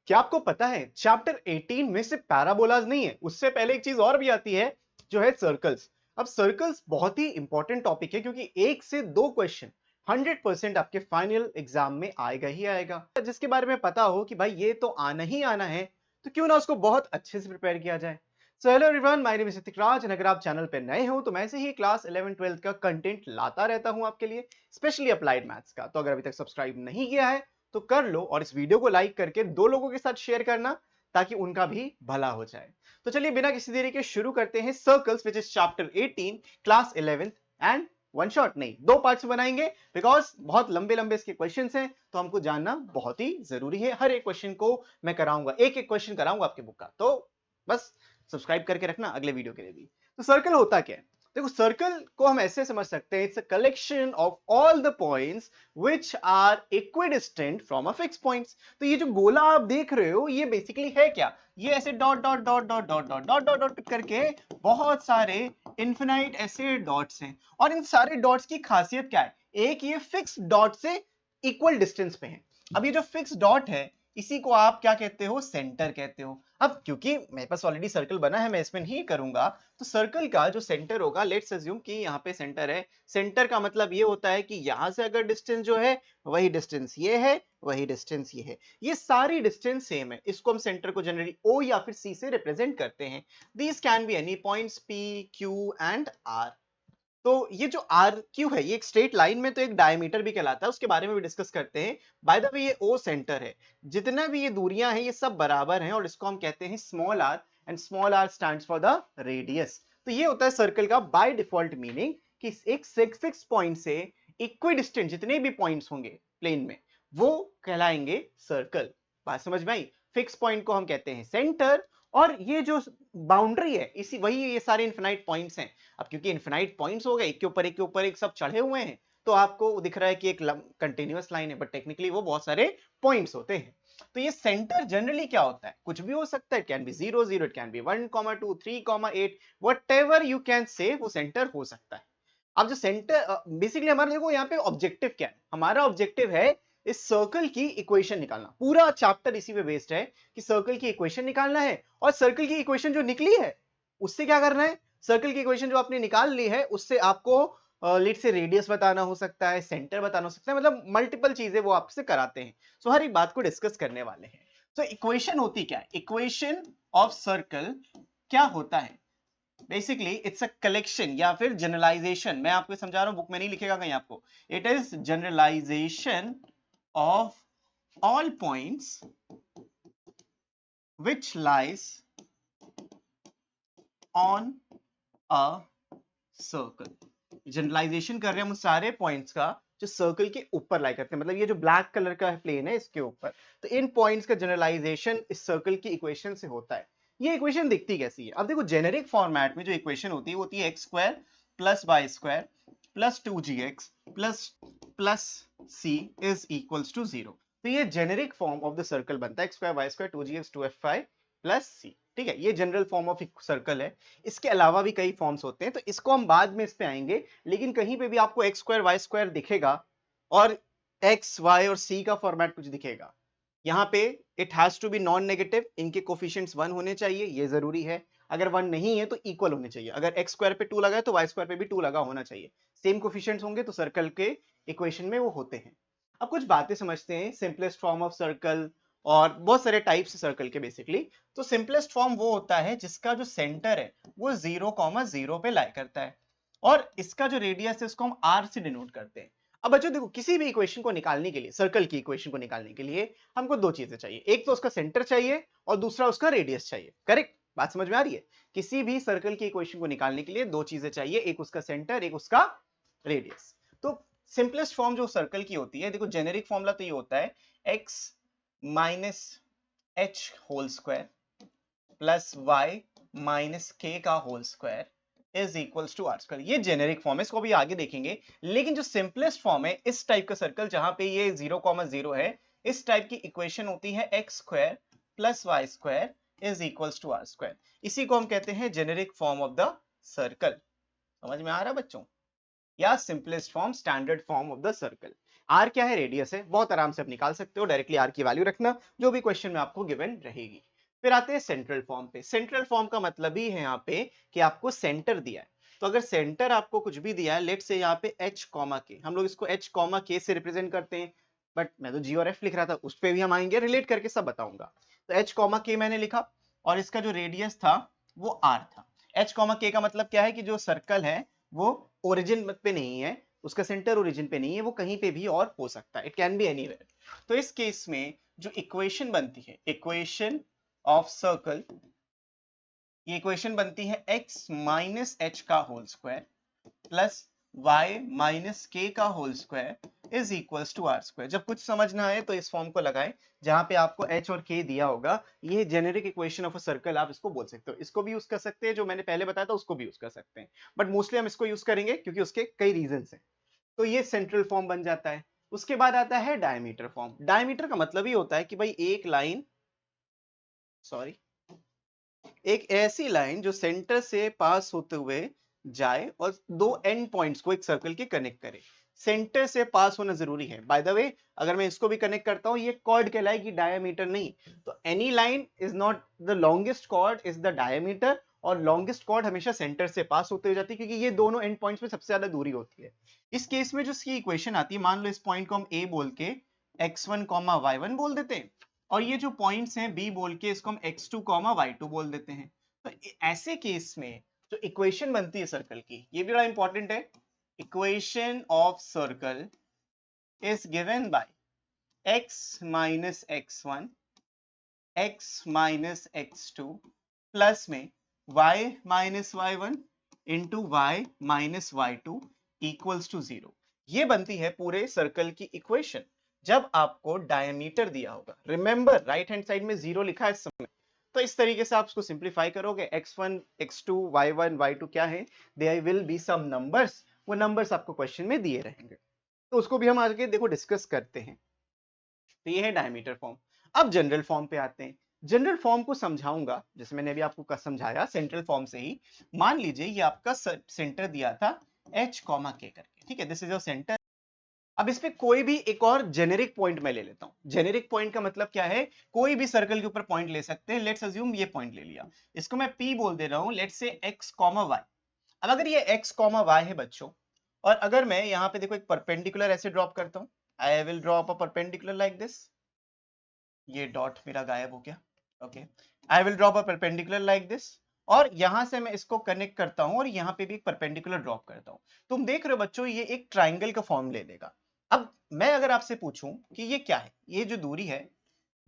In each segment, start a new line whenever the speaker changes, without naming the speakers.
क्या आपको पता है चैप्टर 18 में सिर्फ पैराबोलाज नहीं है, उससे पहले एक चीज और भी आती है जो है सर्कल्स। अब सर्कल्स बहुत ही इंपॉर्टेंट टॉपिक है क्योंकि एक से दो क्वेश्चन 100% आपके फाइनल एग्जाम में आएगा ही आएगा। जिसके बारे में पता हो कि भाई ये तो आना ही आना है, तो क्यों ना उसको बहुत अच्छे से प्रिपेयर किया जाए। So hello everyone, my name is Hrithik Raj, अगर आप चैनल पे नए हो तो मैं ऐसे ही क्लास 11 12 का कंटेंट लाता रहता हूं आपके लिए, स्पेशली अप्लाइड मैथ्स का। तो अगर अभी तक सब्सक्राइब नहीं किया है तो कर लो और इस वीडियो को लाइक करके दो लोगों के साथ शेयर करना ताकि उनका भी भला हो जाए। तो चलिए बिना किसी देरी के शुरू करते हैं circles which is chapter 18 class 11 and one shot नहीं, दो पार्ट्स बनाएंगे बिकॉज बहुत लंबे लंबे इसके क्वेश्चंस हैं, तो हमको जानना बहुत ही जरूरी है। हर एक क्वेश्चन को मैं कराऊंगा, एक एक क्वेश्चन कराऊंगा आपके बुक का, तो बस सब्सक्राइब करके रखना अगले वीडियो के लिए भी। तो सर्कल होता क्या है? देखो, सर्कल को हम ऐसे समझ सकते हैं, it's a collection of all the points which are equidistant from a fix points. तो ये जो गोला आप देख रहे हो ये बेसिकली है क्या? ये ऐसे dot dot dot dot dot dot dot dot dot करके बहुत सारे इन्फिनाइट ऐसे डॉट्स हैं। और इन सारे डॉट्स की खासियत क्या है? एक, ये फिक्स डॉट से इक्वल डिस्टेंस पे है। अब ये जो फिक्स डॉट है इसी को आप क्या कहते हो? सेंटर कहते हो। अब क्योंकि मेरे पास ऑलरेडी सर्कल बना है, मैं इसमें नहीं करूंगा, तो सर्कल का जो सेंटर होगा, लेट्स अज्यूम कि यहाँ पे सेंटर है। सेंटर का मतलब ये होता है कि यहां से अगर डिस्टेंस जो है वही डिस्टेंस ये है, वही डिस्टेंस ये है, ये सारी डिस्टेंस सेम है। इसको हम सेंटर को जनरली ओ या फिर सी से रिप्रेजेंट करते हैं। These can be any points P, Q and R. तो ये जो आर क्यू है ये एक स्ट्रेट लाइन में तो एक डायमीटर भी कहलाता है, उसके बारे में भी डिस्कस करते हैं। बाय द वे ये ओ सेंटर है, जितना भी ये दूरियां हैं ये सब बराबर हैं और इसको हम कहते हैं small R, and small R stands for the radius. तो ये होता है सर्कल का बाय डिफॉल्ट मीनिंग कि एक फिक्स पॉइंट से इक्विडिस्टेंट जितने भी पॉइंट्स होंगे प्लेन में वो कहलाएंगे सर्कल। बात समझ में आई? फिक्स पॉइंट को हम कहते हैं सेंटर, और ये जो बाउंड्री है इसी वही ये सारे इनफिनाइट पॉइंट्स हैं। अब क्योंकि इनफिनाइट पॉइंट्स हो गए, एक के ऊपर एक के ऊपर एक सब चढ़े हुए हैं, तो आपको दिख रहा है कि एक कंटिन्यूअस लाइन है, बट टेक्निकली वो बहुत सारे पॉइंट्स होते हैं। तो ये सेंटर जनरली क्या होता है? कुछ भी हो सकता है, it can be 0 0, it can be 1 2 3 8, whatever you can say, वो सेंटर हो सकता है। अब जो सेंटर बेसिकली हमारा, देखो यहाँ पे ऑब्जेक्टिव क्या है? हमारा ऑब्जेक्टिव है इस सर्कल की इक्वेशन निकालना। पूरा चैप्टर इसी पे बेस्ड है कि सर्कल की इक्वेशन निकालना है, और सर्कल की इक्वेशन जो निकली है उससे क्या करना है? सर्कल की इक्वेशन जो आपने निकाल ली है उससे आपको लेट से रेडियस बताना हो सकता है, सेंटर बताना हो सकता है, मतलब मल्टीपल चीजें वो आपसे कराते हैं। सो हर एक बात को डिस्कस करने वाले हैं। तो इक्वेशन होती क्या है? इक्वेशन ऑफ सर्कल क्या होता है? बेसिकली इट्स अ कलेक्शन या फिर जनरलाइजेशन। मैं आपको समझा रहा हूं, बुक में नहीं लिखेगा कहीं आपको। It is generalization of all points which lies on a circle। Generalization कर रहे हैं हम उन सारे पॉइंट्स का जो सर्कल के ऊपर लाई करते हैं, मतलब ये जो ब्लैक कलर का प्लेन है इसके ऊपर। तो इन पॉइंट्स का जनरलाइजेशन इस सर्कल की इक्वेशन से होता है। ये इक्वेशन दिखती कैसी है? अब देखो, जेनेरिक फॉर्मेट में जो इक्वेशन होती है वो होती है x square plus y square plus 2gx plus plus C is equals to 0। तो ये generic form of the circle बनता है, x square y square 2gx 2fy plus C. ठीक है, ये जनरल फॉर्म ऑफ सर्कल है। इसके अलावा भी कई फॉर्म्स होते हैं, तो इसको हम बाद में इस पे आएंगे। लेकिन कहीं पे भी आपको एक्स स्क्वायर वाई स्क्वायर दिखेगा और एक्स वाई और सी का फॉर्मेट कुछ दिखेगा, यहाँ पे it has to be non negative, इनके कोफिशिएंट्स 1 होने चाहिए, ये जरूरी है। अगर 1 नहीं है तो इक्वल होने चाहिए। अगर एक्स स्क्वायर पे 2 लगा है तो वाई स्क्वायर पे भी 2 लगा होना चाहिए। सेम कोफिशिएंट्स होंगे तो सर्कल के इक्वेशन में वो होते हैं। अब कुछ बातें समझते हैं, सिंपलेस्ट फॉर्म ऑफ सर्कल, और बहुत सारे टाइप्स सर्कल के बेसिकली। तो सिंपलेस्ट फॉर्म वो होता है जिसका जो सेंटर है वो 0,0 पे लाई करता है, और इसका जो रेडियस है उसको हम r से डिनोट करते हैं। अब बच्चों देखो, किसी भी इक्वेशन को निकालने के लिए, सर्कल की इक्वेशन को निकालने के लिए हमको दो चीजें चाहिए, एक तो उसका सेंटर चाहिए और दूसरा उसका रेडियस चाहिए। करेक्ट? बात समझ में आ रही है? किसी भी सर्कल की इक्वेशन को निकालने के लिए दो चीजें चाहिए, एक उसका सेंटर, एक उसका रेडियस। तो सिंपलेस्ट फॉर्म जो सर्कल की होती है, देखो जेनेरिक फॉर्मूला तो ये होता है x minus h whole square plus y minus k का whole square is equals to r square. ये जेनेरिक फॉर्म है, इसको भी आगे देखेंगे। लेकिन जो सिंपलेस्ट फॉर्म है इस टाइप का सर्कल जहां पे ये 0,0 है, इस टाइप की इक्वेशन होती है x square plus y square is equals to r square. इसी को हम कहते हैं generic form of the circle. समझ में आ रहा है बच्चों? या simplest form, standard form of the circle. R क्या है, रेडियस है, बहुत आराम से आप निकाल सकते हो, डायरेक्टली आर की वैल्यू रखना जो भी क्वेश्चन में आपको गिवन रहेगी। फिर आते हैं सेंट्रल फॉर्म पे। सेंट्रल फॉर्म का मतलब ही है यहाँ पे कि आपको सेंटर दिया है, तो अगर सेंटर आपको कुछ भी दिया है, लेट से यहाँ पे h कॉमा के, हम लोग इसको h कॉमा के से रिप्रेजेंट करते हैं, बट मैं तो g और f लिख रहा था, उस पे भी हम आएंगे, रिलेट करके सब बताऊंगा। तो h कॉमा के मैंने लिखा और इसका जो रेडियस था वो r था। h कॉमा के का मतलब क्या है कि जो सर्कल है वो ओरिजिन पे नहीं है, उसका सेंटर ओरिजिन पे नहीं है, वो कहीं पे भी और हो सकता है, इट कैन बी एनीवेयर। तो इस केस में जो इक्वेशन बनती है, इक्वेशन ऑफ सर्कल, ये इक्वेशन बनती है x माइनस एच का whole square plus y minus k का whole square is equals to r square. जब कुछ समझ ना आए तो इस फॉर्म को लगाएं जहां पे आपको h और k दिया होगा। ये generic equation of a circle आप इसको बोल सकते हो, इसको भी यूज कर सकते हैं, जो मैंने पहले बताया था उसको भी यूज कर सकते हैं, बट मोस्टली हम इसको यूज करेंगे क्योंकि उसके कई रीजंस हैं। तो ये सेंट्रल फॉर्म बन जाता है। उसके बाद आता है डायमीटर फॉर्म। डायमीटर का मतलब ही होता है कि भाई एक लाइन, सॉरी, एक ऐसी लाइन जो सेंटर से पास होते हुए जाए और दो एंड पॉइंट्स को एक सर्कल के कनेक्ट करे। सेंटर से पास होना जरूरी है। बाय द वे, अगर मैं इसको भी कनेक्ट करता हूं, ये कॉर्ड कहलाएगी, डायमीटर नहीं। तो any line is not the longest chord, is the diameter, और लॉन्गेस्ट कॉर्ड हमेशा सेंटर से पास होते हुए जाती है क्योंकि ये दोनों एंड पॉइंट्स में सबसे ज्यादा दूरी होती है। इस केस में जो इसकी इक्वेशन आती है, मान लो इस पॉइंट को हम ए बोल के x1 y1 बोल देते हैं, और ये जो पॉइंट्स हैं बी बोल के इसको हम x2 y2 बोल देते हैं। तो ऐसे केस में जो इक्वेशन बनती है सर्कल की, ये भी बड़ा इंपॉर्टेंट है, equation of circle is given by x minus x1 x minus x2 plus में y minus y1 into y minus y2 equals to 0। ये बनती है पूरे सर्कल की इक्वेशन जब आपको डायमीटर दिया होगा। रिमेंबर, राइट हैंड साइड में 0 लिखा है इस समय। तो इस तरीके से आप उसको सिंप्लीफाई करोगे, x1 x2 y1 y2 क्या है, there will be some numbers, वो नंबर्स आपको क्वेश्चन में दिए रहेंगे, तो उसको भी हम आगे देखो डिस्कस करते हैं। तो ये है डायमीटर फॉर्म। अब जनरल फॉर्म पे आते हैं। जनरल फॉर्म को समझाऊंगा जैसे मैंने अभी आपको समझाया सेंट्रल फॉर्म से ही। मान लीजिए ये आपका सेंटर दिया था h कॉमा के करके, ठीक है, दिस इज योर सेंटर। अब इस पे कोई भी एक और जेनेरिक पॉइंट मैं ले लेता हूं। जेनेरिक पॉइंट का मतलब क्या है, कोई भी सर्कल के ऊपर पॉइंट ले सकते हैं। लेट्स अज्यूम ये पॉइंट ले लिया, इसको मैं P बोल दे रहा हूं, let's say x comma y। अब अगर ये x कॉमा y है बच्चों, और अगर मैं यहाँ पे देखो एक परपेंडिकुलर ऐसे ड्रॉप करता हूं, I will drop a perpendicular like this, ये डॉट मेरा गायब हो गया, okay, I will drop a perpendicular like this, और यहां से मैं इसको कनेक्ट करता हूं और यहां पे भी एक परपेंडिकुलर ड्रॉप करता हूं। तुम देख रहे हो बच्चों, ये एक ट्राइंगल का फॉर्म ले लेगा। अब मैं अगर आपसे पूछूं कि ये क्या है, ये जो दूरी है,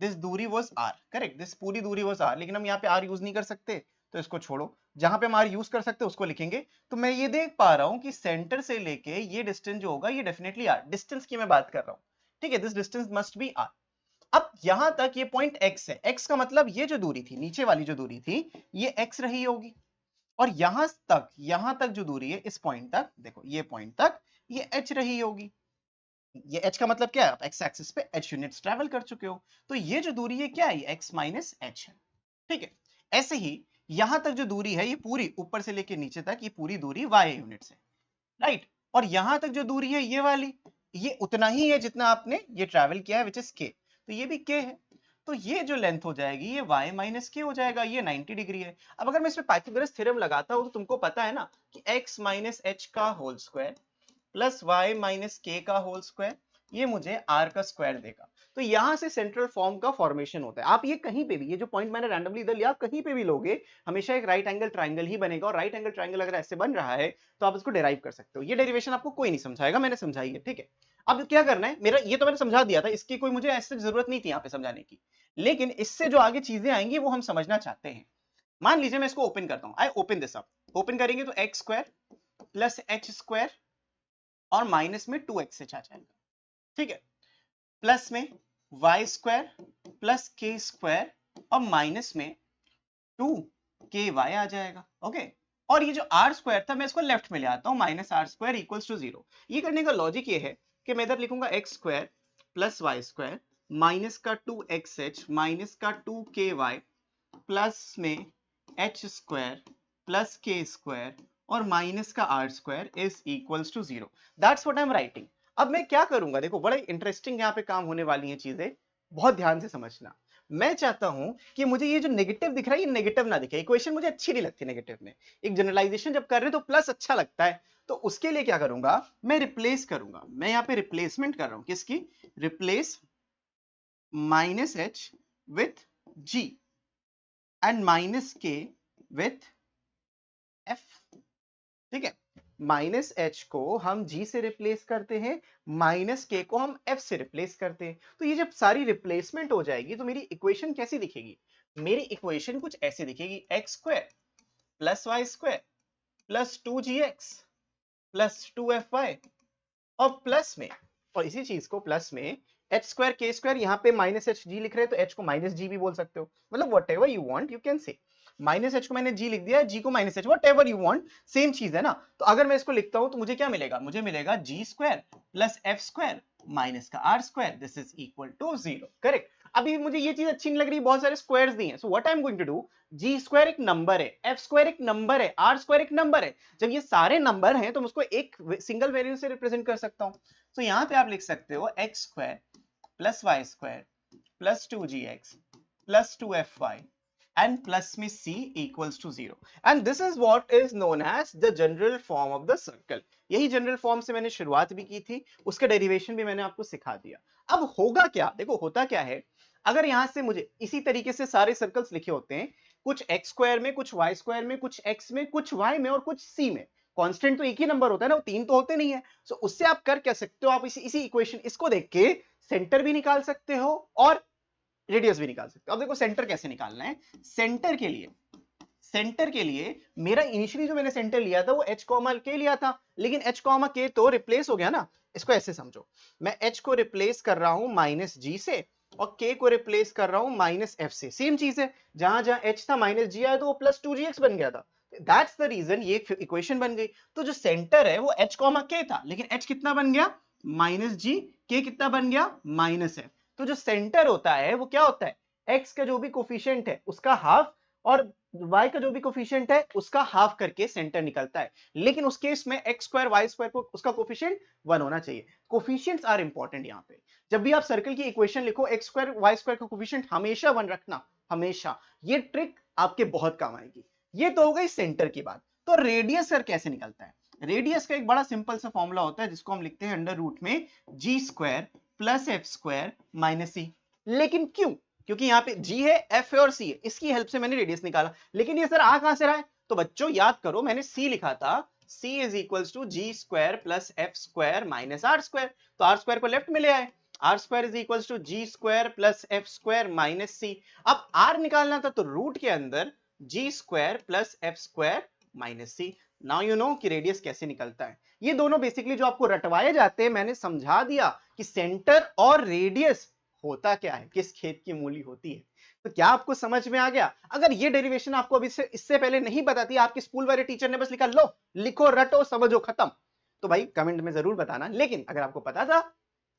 दिस दूरी वाज r, करेक्ट, दिस पूरी दूरी वाज r, लेकिन हम यहाँ पे r यूज नहीं कर सकते, तो इसको छोड़ो, जहां पे हम r यूज कर सकते हैं उसको लिखेंगे। तो मैं ये देख पा रहा हूं कि सेंटर से लेके ये डिस्टेंस जो होगा ये डेफिनेटली r, डिस्टेंस की मैं बात कर रहा हूं, ठीक है, this distance must be r। अब यहां तक ये पॉइंट x है, x का मतलब ये जो दूरी थी, नीचे वाली जो दूरी थी, ये x रही होगी, और यहां तक जो दूरी है इस पॉइंट तक, देखो ये पॉइंट तक, ये h रही होगी। ये h का मतलब क्या है, आप x एक्सिस पे h यूनिट्स ट्रैवल कर चुके हो, तो ये जो दूरी है क्या है, x माइनस h है, ठीक है। ऐसे ही यहां तक जो दूरी है, ये पूरी ऊपर से लेके नीचे तक, ये पूरी दूरी y यूनिट्स है, राइट। और यहां तक जो दूरी है ये वाली, ये उतना ही है जितना आपने ये ट्रैवल किया है, विच इज k, तो ये भी k है। तो ये जो लेंथ हो जाएगी ये y माइनस के हो जाएगा, ये 90 डिग्री है। अब अगर मैं इसमें पाइथागोरस थ्योरम लगाता हूं तो तुमको पता है ना कि x माइनस एच का whole square plus y minus k का होल स्क्वायर, ये मुझे r का स्क्वायर देगा। तो यहां से सेंट्रल फॉर्म का फॉर्मेशन होता है। आप ये कहीं पे भी, ये जो पॉइंट मैंने रैंडमली इधर लिया, कहीं पे भी लोगे हमेशा एक राइट एंगल ट्राइंगल ही बनेगा, और राइट एंगल ट्राइंगल अगर ऐसे बन रहा है तो आप इसको डेराइव कर सकते हो। ये डेरिवेशन आपको कोई नहीं समझाएगा, मैंने समझाई है, ठीक है। अब क्या करना है, मेरा ये तो मैंने समझा दिया था, इसकी कोई मुझे ऐसे जरूरत नहीं थी यहाँ पे समझाने की, लेकिन इससे जो आगे चीजें आएंगी वो हम समझना चाहते हैं। मान लीजिए मैं इसको ओपन करता हूं, I open this up, open करेंगे तो x square plus H square और माइनस में 2x आ जाएगा, ठीक है, प्लस में Y square plus k square और माइनस में 2ky आ जाएगा, ओके। और ये जो आर स्क्वायर था मैं इसको लेफ्ट में ले आता हूं, minus are square equals to 0। ये करने का लॉजिक ये है कि मैं इधर लिखूंगा x square plus y square minus का 2xh माइनस का 2ky प्लस में h square plus k square और माइनस का are square is equals to 0। That's what I am writing. अब मैं क्या करूंगा, देखो बड़ा इंटरेस्टिंग यहाँ पे काम होने वाली हैं चीजें, बहुत ध्यान से समझना। मैं चाहता हूं कि मुझे ये जो नेगेटिव दिख रहा है ये नेगेटिव ना दिखे, इक्वेशन मुझे अच्छी नहीं लगती नेगेटिव में। एक जनरलाइजेशन जब कर रहे हैं तो प्लस अच्छा लगता है। तो उसके लिए क्या करूंगा, मैं रिप्लेस करूंगा, मैं यहाँ पे रिप्लेसमेंट कर रहा हूं, किसकी, replace minus h with g and minus k with f. ठीक है, माइनस एच को हम जी से रिप्लेस करते हैं, माइनस के को हम एफ से रिप्लेस करते हैं। तो ये जब सारी रिप्लेसमेंट हो जाएगी तो मेरी इक्वेशन कैसी दिखेगी, मेरी इक्वेशन कुछ ऐसे दिखेगी, x square plus y square plus 2gx plus 2fy और प्लस में, और इसी चीज को प्लस में एच स्क्वायर के स्क्वायर, यहाँ पे माइनस एच जी लिख रहे हैं तो एच को माइनस जी भी बोल सकते हो, मतलब what ever you want you can say. Minus H को मैंने जी लिख दिया, जी को minus H, what ever you want, same चीज है ना। तो अगर मैं इसको लिखता हूं तो मुझे क्या मिलेगा, मुझे मिलेगा G square plus F square minus का are square, this is equal to 0। Correct. अभी मुझे ये चीज अच्छी नहीं लग रही, बहुत सारे स्क्वायर्स दिए हैं, so what I am going to do, g square एक नंबर है, एफ स्क्वायर एक नंबर है, आर स्क्वायर एक नंबर है, जब ये सारे नंबर हैं तो मैं उसको एक सिंगल वैल्यू से रिप्रेजेंट कर सकता हूं। तो यहां पे आप लिख सकते हो x square plus y square plus 2gx plus 2fy and plus में c equals to 0 and this is what is known as the general form of the circle। यही जनरल फॉर्म से मैंने शुरुआत भी की थी, उसका डेरिवेशन भी मैंने आपको सिखा दिया। अब होगा क्या, देखो होता क्या है, अगर यहां से मुझे इसी तरीके से सारे सर्कल्स लिखे होते हैं, कुछ एक्स स्क्वायर में, कुछ वाई स्क्वायर में, कुछ एक्स में, कुछ वाई में और कुछ सी में, कांस्टेंट तो एक ही नंबर होता है ना, वो तीन तो होते नहीं है। सो उससे आप कर क्या सकते हो, आप इसी इक्वेशन, इसको देख के सेंटर भी निकाल सकते हो और रेडियस भी निकाल सकते हो। अब देखो सेंटर कैसे निकालना है, सेंटर के लिए, सेंटर के लिए मेरा इनिशियली जो मैंने सेंटर लिया था वो h कॉमा के लिया था, लेकिन h कॉमा के तो रिप्लेस हो गया ना। इसको ऐसे समझो, मैं h को रिप्लेस कर रहा हूं माइनस जी से और k को रिप्लेस कर रहा हूं माइनस एफ से, सेम चीज है, जहां जहां h था माइनस जी आया तो वो प्लस 2gx बन गया था, दैट्स द रीजन ये इक्वेशन बन गई। तो जो सेंटर है वो h कॉमा के था, लेकिन h कितना बन गया, माइनस जी, k कितना बन गया, माइनस एफ। तो जो सेंटर होता है वो क्या होता है, x का जो भी कोफिशिएंट है उसका हाफ और y का जो भी कोफिशिएंट है उसका हाफ करके सेंटर निकलता है। लेकिन उस केस में x स्क्वायर y स्क्वायर को उसका कोफिशिएंट 1 होना चाहिए। कोफिशिएंट्स आर इंपॉर्टेंट यहाँ पे, जब भी आप सर्कल की इक्वेशन लिखो x स्क्वायर y स्क्वायर का कोफिशिएंट हमेशा 1 रखना, हमेशा। ये ट्रिक आपके बहुत काम आएगी। ये तो हो गई सेंटर की बात। तो रेडियस सर कैसे निकलता है, रेडियस का एक बड़ा सिंपल सा फॉर्मूला होता है जिसको हम लिखते हैं अंडर रूट में G square plus F square minus C. लेकिन क्यों, क्योंकि यहाँ पे g है, f है और c है, इसकी हेल्प से मैंने रेडियस निकाला। लेकिन ये सर आ कहां से रहा है, तो बच्चों याद करो मैंने c लिखा था, c is equals to G square plus F square minus are square, तो आर स्क्वायर को लेफ्ट में ले आए, R square is equals to G square plus F square minus C. अब r निकालना था तो रूट के अंदर G square plus F square minus C. Now you know कि रेडियस कैसे निकलता है। ये दोनों बेसिकली जो आपको रटवाए जाते हैं, मैंने समझा दिया कि सेंटर और रेडियस होता क्या है, किस खेत की मूली होती है। तो क्या आपको समझ में आ गया, अगर ये डेरिवेशन आपको अभी से इससे पहले नहीं बताती, आपके स्कूल वाले टीचर ने बस लिखा लो लिखो रटो समझो खत्म, तो भाई कमेंट में जरूर बताना। लेकिन अगर आपको पता था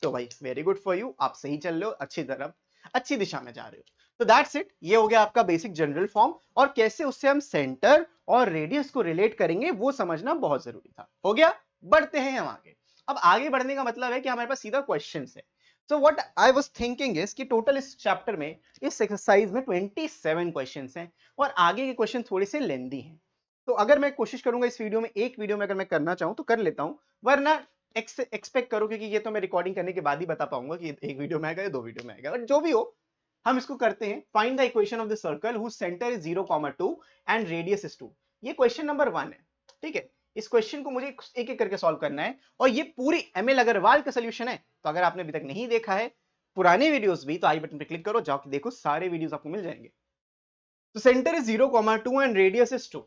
तो भाई वेरी गुड फॉर यू, आप सही चल रहे हो, अच्छी तरफ अच्छी दिशा में जा रहे हो। तो दैट्स इट, ये हो गया आपका बेसिक जनरल फॉर्म, और कैसे उससे हम सेंटर और रेडियस को रिलेट करेंगे वो समझना बहुत जरूरी था। हो गया, बढ़ते हैं हम आगे। अब आगे बढ़ने का मतलब है कि हमारे पास सीधा क्वेश्चन है। सो what I was thinking is कि टोटल इस चैप्टर में, इस एक्सरसाइज में 27 क्वेश्चंस हैं और आगे के क्वेश्चन थोड़े से लेंदी हैं। तो अगर मैं कोशिश करूंगा इस वीडियो में, एक वीडियो में अगर मैं करना चाहूं तो कर लेता हूं, वरना एक्सपेक्ट करो, क्योंकि ये तो मैं रिकॉर्डिंग करने के बाद ही बता पाऊंगा कि एक वीडियो में आएगा या दो वीडियो में आएगा, बट जो भी हो हम इसको करते हैं। Find the equation of the circle whose centre is 0,2 and radius is 2। ये क्वेश्चन नंबर 1 है, ठीक है। इस क्वेश्चन को मुझे एक एक करके सॉल्व करना है, और ये पूरी एमएल अग्रवाल का सॉल्यूशन है। तो अगर आपने अभी तक नहीं देखा है पुराने वीडियोस भी, तो आई बटन पे क्लिक करो, जाओ कि देखो, सारे वीडियोस आपको मिल जाएंगे। तो centre is 0,2 and radius is 2।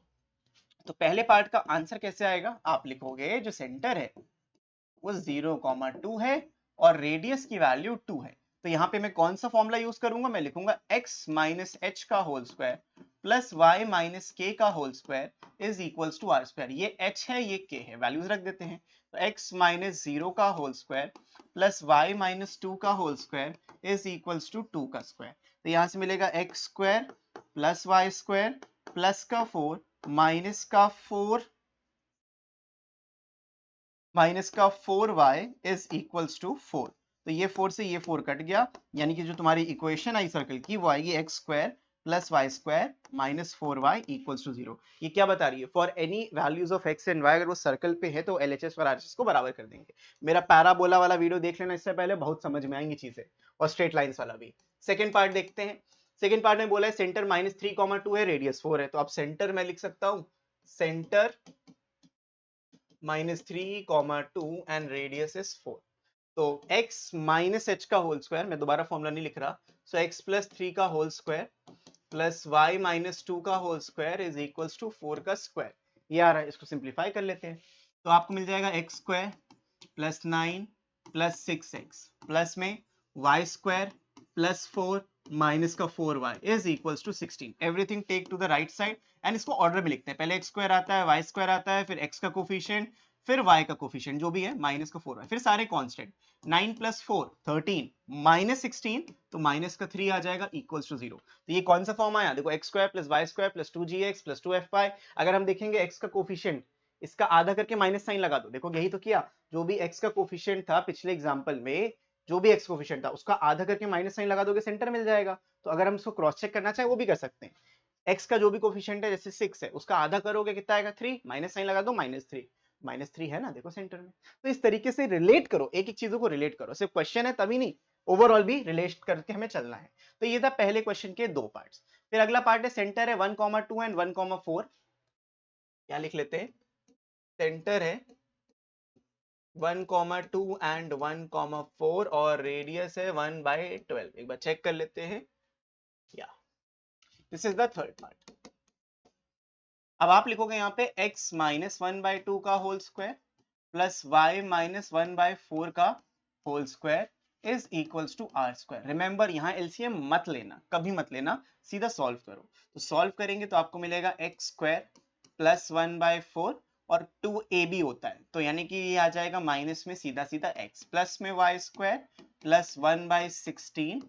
तो पहले पार्ट का आंसर कैसे आएगा, आप लिखोगे जो सेंटर है वो 0,2 है और रेडियस की वैल्यू 2 है। तो यहाँ पे मैं कौन सा फॉर्मूला यूज करूंगा, मैं लिखूंगा x माइनस एच का whole square plus y minus k का whole square is equals to r square. ये h है, ये k है, वैल्यूज रख देते हैं। तो x माइनस 0 का whole square plus y minus 2 का whole square is equals to 2 का स्क्वायर। तो यहाँ से मिलेगा x square plus y square plus का 4 माइनस का 4 माइनस का 4y इज इक्वल्स टू 4। तो ये 4 से ये 4 कट गया, यानी कि जो तुम्हारी इक्वेशन आई सर्कल की वो आएगी x square plus y square minus 4y equals to 0। ये क्या बता रही है? For any values of x and y अगर वो सर्कल पे है तो एलएचएस और आरएचएस को बराबर कर देंगे। मेरा पैराबोला वाला वीडियो देख लेना इससे पहले, बहुत समझ में आएंगी चीजें, और स्ट्रेट लाइंस वाला भी। सेकेंड पार्ट देखते हैं। सेकेंड पार्ट में बोला है सेंटर -3,2 है, रेडियस 4 है, तो अब सेंटर में लिख सकता हूं सेंटर -3,2 एंड रेडियस इज 4। तो x माइनस एच का होल स्क्वायर, मैं दोबारा फॉर्मूला नहीं लिख रहा, सो x प्लस 3 का whole square plus y minus 2 का whole square is equals to 4 का स्क्वायर। ये आ रहा है, इसको सिंप्लीफाई कर लेते हैं। तो आपको मिल जाएगा x square plus 9 plus 6x प्लस में y स्क्वायर प्लस 4 माइनस का 4y is equals to 16। Everything take to the right side and इसको ऑर्डर में लिखते हैं। पहले x स्क्वायर आता है, y स्क्वायर आता है, फिर x का कोफिशिएंट, फिर y का कोफिशिएंट जो भी है माइनस का 4y, फिर सारे कांस्टेंट। 9 प्लस 4 13 माइनस 16, तो माइनस का 3 आ जाएगा इक्वल्स टू 0। तो ये कौन सा फॉर्म आया? देखो x square plus y square plus 2gx plus 2fy। अगर हम देखेंगे x का कोफिशिएंट, इसका आधा करके माइनस साइन लगा दो। देखो यही तो किया, जो भी x का कोफिशिएंट था पिछले एग्जांपल में, जो भी x कोफिशिएंट था उसका आधा करके माइनस साइन लगा दोगे, सेंटर मिल जाएगा। तो अगर हम इसको क्रॉस चेक करना चाहे वो भी कर सकते हैं। x का जो भी कोफिशिएंट है, जैसे 6 है, उसका आधा करोगे कितना आएगा? 3, माइनस साइन लगा दो, -3, -3 है ना, देखो सेंटर में। तो इस तरीके से रिलेट करो, एक एक चीजों को रिलेट करो, सिर्फ क्वेश्चन है तभी नहीं, ओवरऑल भी रिलेट करके हमें चलना है। तो ये था पहले क्वेश्चन के दो पार्ट्स। फिर अगला पार्ट है सेंटर है 1,2 एंड 1,4। क्या लिख लेते हैं? सेंटर है 1,2 एंड 1,4 और रेडियस है 1/12। एक बार चेक कर लेते हैं। या this is the third part. अब आप लिखोगे यहाँ पे x माइनस 1/2 का whole square plus y minus 1/4 का whole square is equals to r square. Remember यहाँ एलसीएम मत लेना, कभी मत लेना, सीधा सॉल्व करो। तो सॉल्व करेंगे तो आपको मिलेगा x स्क्वायर प्लस 1/4 और 2ab होता है, तो यानी कि ये आ जाएगा माइनस में सीधा सीधा x, प्लस में y स्क्वायर प्लस 1/16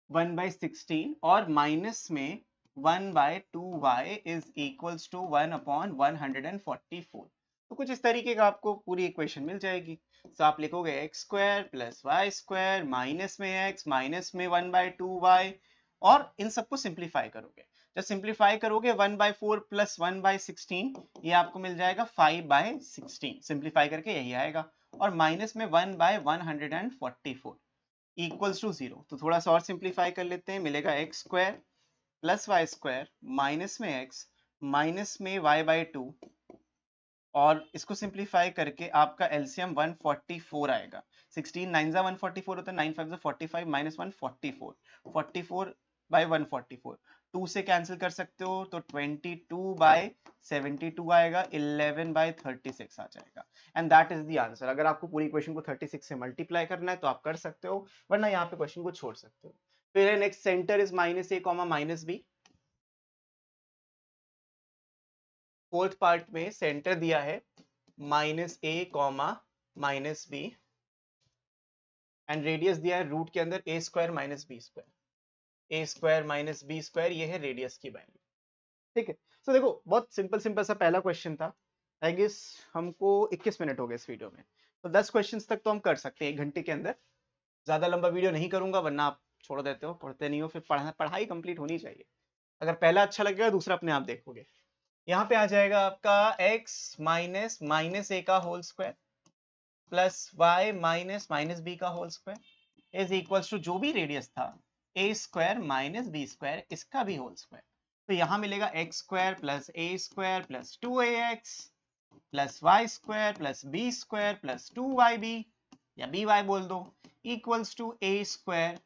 1/16 और माइनस में 1/2y इज इक्वल्स टू 1/144। तो कुछ इस तरीके का आपको पूरी इक्वेशन मिल जाएगी। तो आप लिखोगे x square plus y square minus में x माइनस में 1/2y, और इन सबको सिंप्लीफाई करोगे। जब सिंप्लीफाई करोगे 1/4 प्लस 1/16, ये आपको मिल जाएगा 5/16। सिंप्लीफाई करके यही आएगा, और माइनस में 1/144 इक्वल्स टू 0। तो थोड़ा सा और सिंप्लीफाई कर लेते हैं, मिलेगा x square plus y square minus में एक्स माइनस में y/2, और इसको सिंप्लीफाई करके आपका एलसीएम 144 आएगा। 16 9 जा 144 होता है, 9 5 जा 45 माइनस 144, 44/144, 2 से कैंसिल कर सकते हो तो 22/72 आएगा, 11/36 आ जाएगा। And that is the answer. अगर आपको पूरी इक्वेशन को 36 से मल्टीप्लाई करना है तो आप कर सकते हो, वरना यहाँ पे क्वेश्चन को छोड़ सकते हो। फिर next centre is -a, -b। Fourth part में सेंटर दिया है -a, -b एंड रेडियस दिया है रूट के अंदर a square minus b square, a square minus b square, ये है रेडियस की वैल्यू। ठीक है, तो देखो बहुत सिंपल सिंपल सा पहला क्वेश्चन था। आई गेस हमको 21 मिनट हो गए इस वीडियो में, तो 10 क्वेश्चंस तक तो हम कर सकते हैं 1 घंटे के अंदर। ज्यादा लंबा वीडियो नहीं करूंगा, वरना आप छोड़ देते हो, पढ़ते नहीं हो, फिर पढ़ाई कंप्लीट होनी चाहिए। अगर पहला अच्छा लगेगा दूसरा अपने आप देखोगे। यहाँ पे आ जाएगा आपका x माइनस -a का whole square plus y minus -b का whole square is equals to जो भी रेडियस था a square minus b square, इसका भी होल स्क्वायर। तो यहाँ मिलेगा x square plus a square plus 2ax plus y square plus b square plus 2yb, या by बोल दो, equals to a square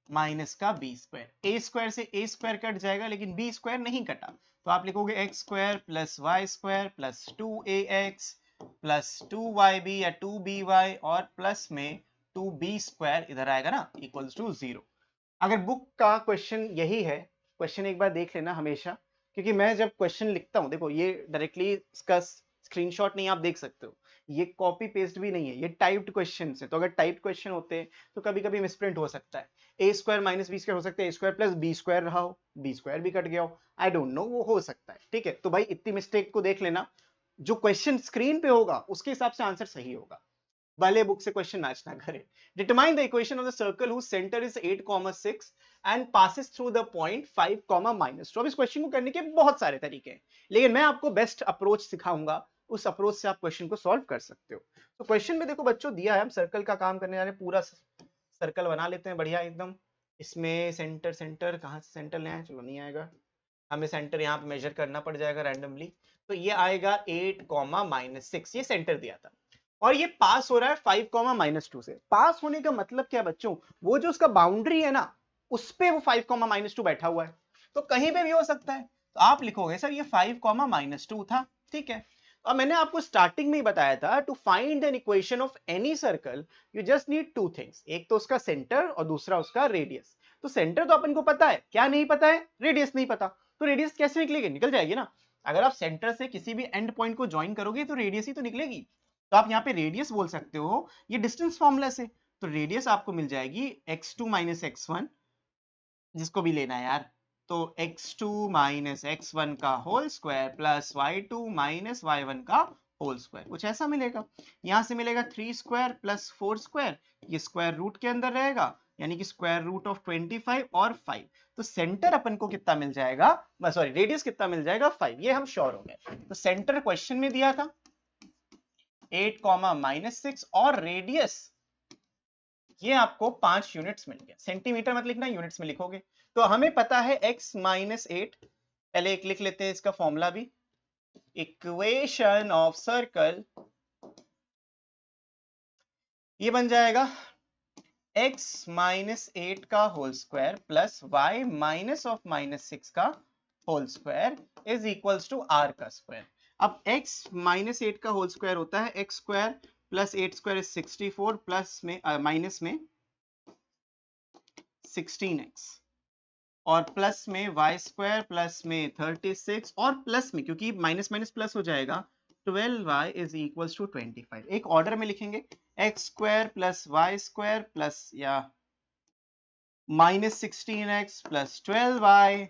minus का b स्क्वायर। a स्क्वायर से a स्क्वायर कट जाएगा लेकिन b स्क्वायर नहीं कटा, तो आप लिखोगे x square plus y square plus 2ax plus 2yb या 2by और प्लस में 2b स्क्वायर इधर आएगा ना, इक्वल्स टू 0। अगर बुक का क्वेश्चन यही है, क्वेश्चन एक बार देख लेना हमेशा, क्योंकि मैं जब क्वेश्चन लिखता हूँ, देखो ये डायरेक्टली इसका स्क्रीनशॉट नहीं आप देख सकते हो, ये कॉपी पेस्ट भी नहीं है, ये टाइप्ड क्वेश्चन है। तो अगर टाइप्ड क्वेश्चन होते तो कभी कभी मिसप्रिंट हो सकता है, ए स्क्वायर माइनस बी स्क्वायर हो सकता है, ए स्क्वायर प्लस बी स्क्वायर रहा हो, बी स्क्वायर भी कट गया हो, आई डोंट नो, वो हो सकता है। ठीक है, तो भाई इतनी मिस्टेक को देख लेना, जो क्वेश्चन स्क्रीन पे होगा उसके हिसाब से आंसर सही होगा, भले बुक से क्वेश्चन मैच ना करे। Determine the equation of the circle whose centre is 8,6 and passes through the point 5,-2। अब इस क्वेश्चन को करने के बहुत सारे तरीके हैं, लेकिन मैं आपको बेस्ट अप्रोच सिखाऊंगा, उस अप्रोच से आप क्वेश्चन को सॉल्व कर सकते हो। तो क्वेश्चन में देखो बच्चों दिया है, हम सर्कल का काम करने जा रहे हैं, पूरा सर्कल बना लेते हैं बढ़िया एकदम। इसमें सेंटर सेंटर कहाँ से सेंटर ले आए, चलो नहीं आएगा, हमें सेंटर यहाँ पे मेजर करना पड़ जाएगा रैंडमली। तो ये आएगा 8,-6, ये सेंटर दिया था, और ये पास हो रहा है 5,-2 से। पास होने का मतलब क्या बच्चों, वो जो उसका बाउंड्री है ना, उस पे वो 5,-2 बैठा हुआ है, तो कहीं पे भी हो सकता है। तो आप लिखोगे सर ये 5,-2 था, ठीक है। अब मैंने आपको स्टार्टिंग में ही बताया था, to find an equation of any circle you just need two things, एक तो उसका सेंटर और दूसरा उसका रेडियस। तो सेंटर तो अपन को पता है, क्या नहीं पता है, रेडियस नहीं पता। तो रेडियस कैसे निकलेगी, निकल जाएगी ना, अगर आप सेंटर से किसी भी एंड पॉइंट को ज्वाइन करोगे तो रेडियस ही तो निकलेगी। तो आप यहाँ पे रेडियस बोल सकते हो, ये डिस्टेंस फॉर्मूला से। तो रेडियस आपको मिल जाएगी x2 माइनस x1, जिसको भी लेना है यार, तो x2 माइनस x1 का whole square plus y2 minus y1 का होल स्क्वायर, कुछ ऐसा मिलेगा। यहां से मिलेगा 3 स्क्वायर प्लस 4 स्क्वायर, ये स्क्वायर रूट के अंदर रहेगा, यानी कि स्क्वायर रूट ऑफ 25 और 5। तो सेंटर अपन को कितना मिल जाएगा, सॉरी रेडियस कितना मिल जाएगा, 5, ये हम श्योर हो गए। तो सेंटर क्वेश्चन में दिया था 8,-6 और रेडियस ये आपको 5 यूनिट्स मिल गया। सेंटीमीटर मत लिखना, यूनिट्स में लिखोगे। तो हमें पता है x माइनस 8, पहले एक लिख लेते हैं इसका फॉर्मूला भी, इक्वेशन ऑफ सर्कल ये बन जाएगा x माइनस 8 का whole square plus y minus of minus 6 का whole square is equals to r का स्क्वायर। अब x माइनस 8 का होल स्क्वायर होता है x square plus 8 square is 64 plus में माइनस में 16x और प्लस में y स्क्वायर प्लस में 36 और प्लस में, क्योंकि माइनस माइनस प्लस हो जाएगा, 12y इज इक्वल्स टू 25। एक ऑर्डर में लिखेंगे, x square plus y square plus या minus 16x plus 12y,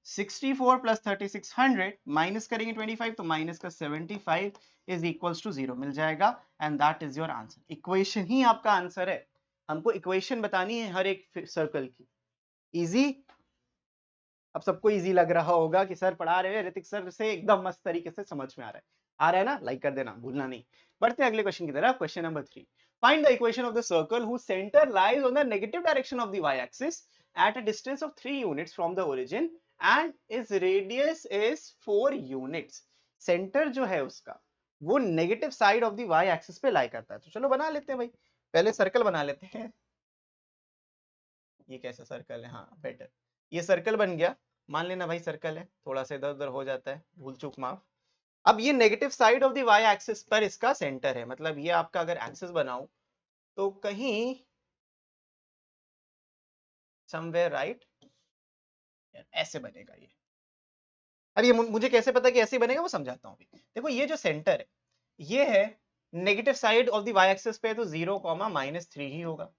64 plus 36 100, minus करेंगे 25 तो माइनस का 75 इज इक्वल्स टू 0 मिल जाएगा, and that is your answer. Equation ही आपका आंसर है, हमको इक्वेशन बतानी है हर एक सर्कल की। इजी, अब सबको इजी लग रहा होगा कि सर पढ़ा रहे हैं ऋतिक सर से एकदम मस्त तरीके से समझ में आ रहा है ना, लाइक कर देना भूलना नहीं। बढ़ते हैं अगले क्वेश्चन की तरफ, question number 3। Find the equation of the circle whose center lies on the negative direction of the y-axis at a distance of 3 units from the origin and its radius is 4 units। Centre जो है उसका वो negative side of the y axis पे lie करता है। तो चलो बना लेते हैं भाई, पहले सर्कल बना लेते हैं। ये कैसा सर्कल है, हाँ बेटर, ये सर्कल बन गया, मान लेना भाई सर्कल है, थोड़ा सा इधर उधर हो जाता है, भूल चूक माफ। अब ये negative side of the y axis पर इसका सेंटर है, मतलब ये आपका अगर एक्सिस बनाऊं तो कहीं समवेयर राइट ऐसे बनेगा ये। अब ये मुझे कैसे पता कि ऐसे बनेगा वो समझाता हूँ। देखो ये जो सेंटर है ये है negative side of the y axis पे, तो 0,-3 ही होगा।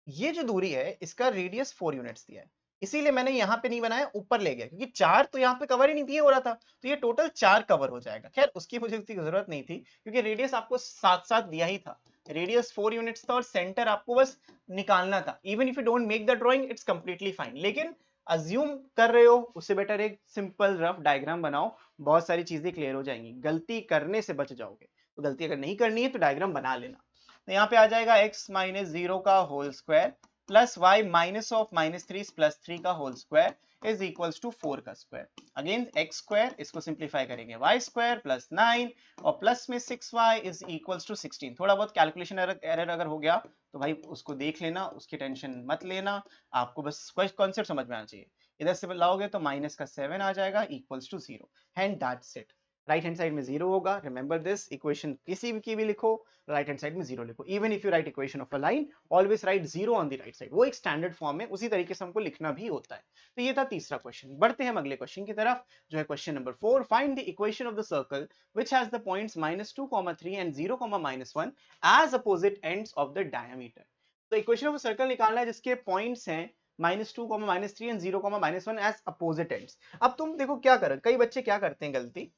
ये जो दूरी है इसका रेडियस 4 यूनिट्स दिया है, इसीलिए मैंने यहाँ पे नहीं बनाया, ऊपर ले गया, क्योंकि 4 तो यहाँ पे कवर ही नहीं हो रहा था, तो ये टोटल 4 कवर हो जाएगा। खैर उसकी मुझे उतनी जरूरत नहीं थी, क्योंकि रेडियस आपको साथ साथ दिया ही था, रेडियस 4 यूनिट्स था और सेंटर आपको बस निकालना था। Even if you don't make the drawing it's completely fine, लेकिन अज्यूम कर रहे हो उससे बेटर एक सिंपल रफ डायग्राम बनाओ, बहुत सारी चीजें क्लियर हो जाएंगी, गलती करने से बच जाओगे। तो गलती अगर नहीं करनी है तो डायग्राम बना लेना। तो यहाँ पे आ जाएगा x माइनस 0 का whole square plus y minus of minus 3 plus 3 का whole square is equals to 4 का स्क्वायर। अगेन x स्क्वायर, इसको सिंप्लीफाई करेंगे y स्क्वायर प्लस 9 और प्लस में 6y इज इक्वल्स टू 16। थोड़ा बहुत कैलकुलेशन एरर अगर हो गया तो भाई उसको देख लेना, उसकी टेंशन मत लेना, आपको बस कॉन्सेप्ट समझ में आना चाहिए। इधर से लाओगे तो माइनस का 7 आ जाएगा equals to 0, and that's it. Right hand side में 0 होगा, रिमेंबर दिस, इक्वेशन किसी की भी लिखो राइट हैंड साइड में 0 लिखो, even if you right equation of a line always right 0 on the right side, वो एक स्टैंडर्ड फॉर्म है, उसी तरीके से हमको लिखना भी होता है। तो ये था तीसरा क्वेश्चन। बढ़ते हैं हम अगले क्वेश्चन की तरफ, जो है question number 4, find the equation of the circle which has the points -2, 3 and 0, -1 as opposite ends of the diameter. तो इक्वेशन ऑफ अ सर्कल निकालना है जिसके पॉइंट्स हैं -2, -3 एंड 0, -1 एज अपोजिट एंड्स। अब तुम देखो क्या कर, कई बच्चे क्या करते हैं गलती,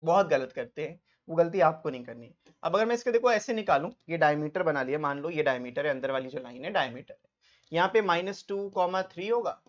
बहुत गलत करते हैं, वो गलती आपको नहीं करनी। अब अगर मैं इसके देखो ऐसे निकालूं, ये डायमीटर बना लिया, मान लो ये डायमीटर है, अंदर वाली जो लाइन है डायमीटर है, यहाँ पे -2, 3 होगा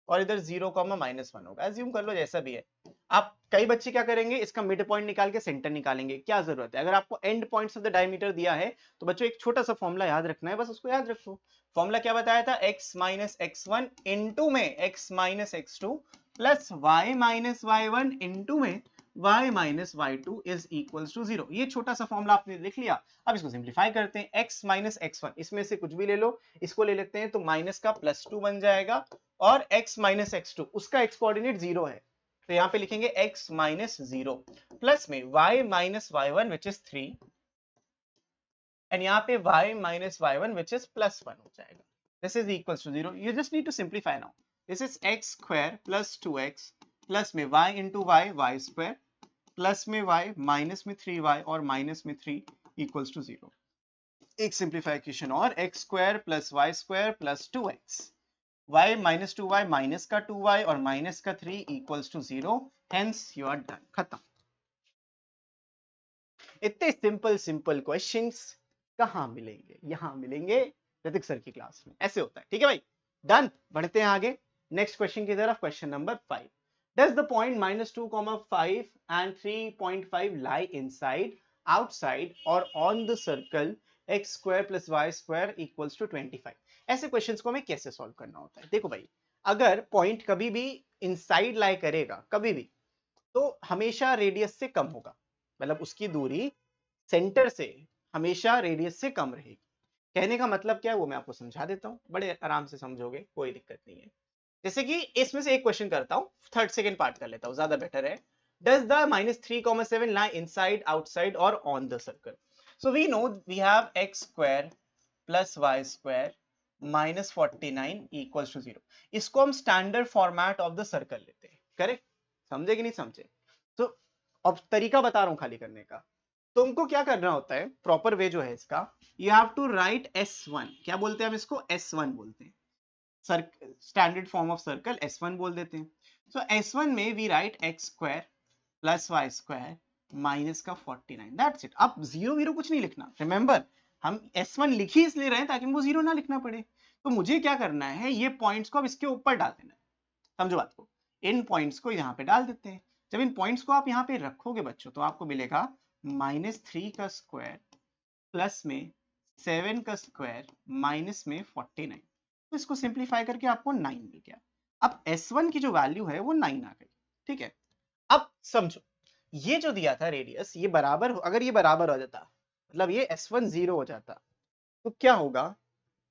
और इधर 0, -1 होगा, एज्यूम कर लो जैसा भी है। आप कई बच्चे क्या करेंगे, इसका मिड पॉइंट निकाल के सेंटर निकालेंगे, क्या जरूरत है, अगर आपको and points of the diameter दिया है तो बच्चों एक छोटा सा फॉर्मूला याद रखना है, बस उसको याद रखो। फॉर्मूला क्या बताया था, x माइनस x1 इंटू में x minus x2 plus y minus y1 into में y minus y2 is equals to 0। ये छोटा सा फॉर्मूला आपने लिख लिया। अब इसको सिंप्लीफाई करते हैं, x माइनस x1 इसमें से कुछ भी ले लो, इसको ले लेते हैं तो माइनस का +2 बन जाएगा, और x माइनस x2 उसका x कोऑर्डिनेट 0 है, तो यहाँ पे लिखेंगे x माइनस 0 प्लस में y minus y1 which is 3 and यहाँ पे y minus y1 which is +1 हो जाएगा। This is equals to 0। You just need to simplify now. This is x square plus 2x plus में y into y square plus में y minus में 3y और minus में 3 equals to 0। एक simplification और, x square plus y square plus 2x, y minus 2y minus का 2y और minus का 3 equals to 0, hence you are done, खत्म। इतने सिंपल सिंपल क्वेश्चंस कहां मिलेंगे, यहां मिलेंगे ऋतिक सर की क्लास में, ऐसे होता है, ठीक है भाई, डन। बढ़ते हैं आगे नेक्स्ट क्वेश्चन की तरफ, question number 5। Does the point -2, 5 and 3.5 lie inside, outside or on the circle x square plus y square equals to 25? ऐसे क्वेश्चंस को हमें कैसे सॉल्व करना होता है, देखो भाई, अगर पॉइंट कभी भी इनसाइड लाई करेगा कभी भी, तो हमेशा रेडियस से कम होगा, मतलब उसकी दूरी सेंटर से हमेशा रेडियस से कम रहेगी। कहने का मतलब क्या है वो मैं आपको समझा देता हूं, बड़े आराम से समझोगे, कोई दिक्कत नहीं है। जैसे कि इसमें से एक क्वेश्चन करता हूं, थर्ड सेकंड पार्ट कर लेता हूं, ज्यादा बेटर है। Does the -3, 7 lie inside, outside or on the circle? So we know we have x square plus y square minus 49 equals to 0। इसको हम standard format of the circle लेते हैं, correct, समझे कि नहीं समझे? तो अब तरीका बता रहा हूं खाली करने का। तुमको क्या करना होता है, प्रॉपर वे जो है इसका, you have to right S1, क्या बोलते हैं हम इसको, S1 बोलते हैं, standard form of circle S1 बोल देते हैं। सो S1 में we write x square plus y square minus का 49, दैट्स इट। अब जीरो वीरो कुछ नहीं लिखना, रिमेंबर हम S1 लिख ही इसलिए रहे हैं ताकि हमको जीरो ना लिखना पड़े। तो मुझे क्या करना है, ये पॉइंट्स को अब इसके ऊपर डाल देना है, समझो बात को, इन पॉइंट्स को यहाँ पे डाल देते हैं। जब इन पॉइंट्स को आप यहाँ पे रखोगे बच्चों, तो आपको मिलेगा -3 का स्क्वायर प्लस में 7 का स्क्वायर माइनस में 49। तो इसको सिंप्लीफाई करके आपको 9 मिल गया। अब S1 की जो वैल्यू है वो 9 आ गई, ठीक है। अब समझो, ये जो दिया था रेडियस, ये बराबर, अगर ये बराबर हो जाता, मतलब ये S1 0 हो जाता, तो क्या होगा,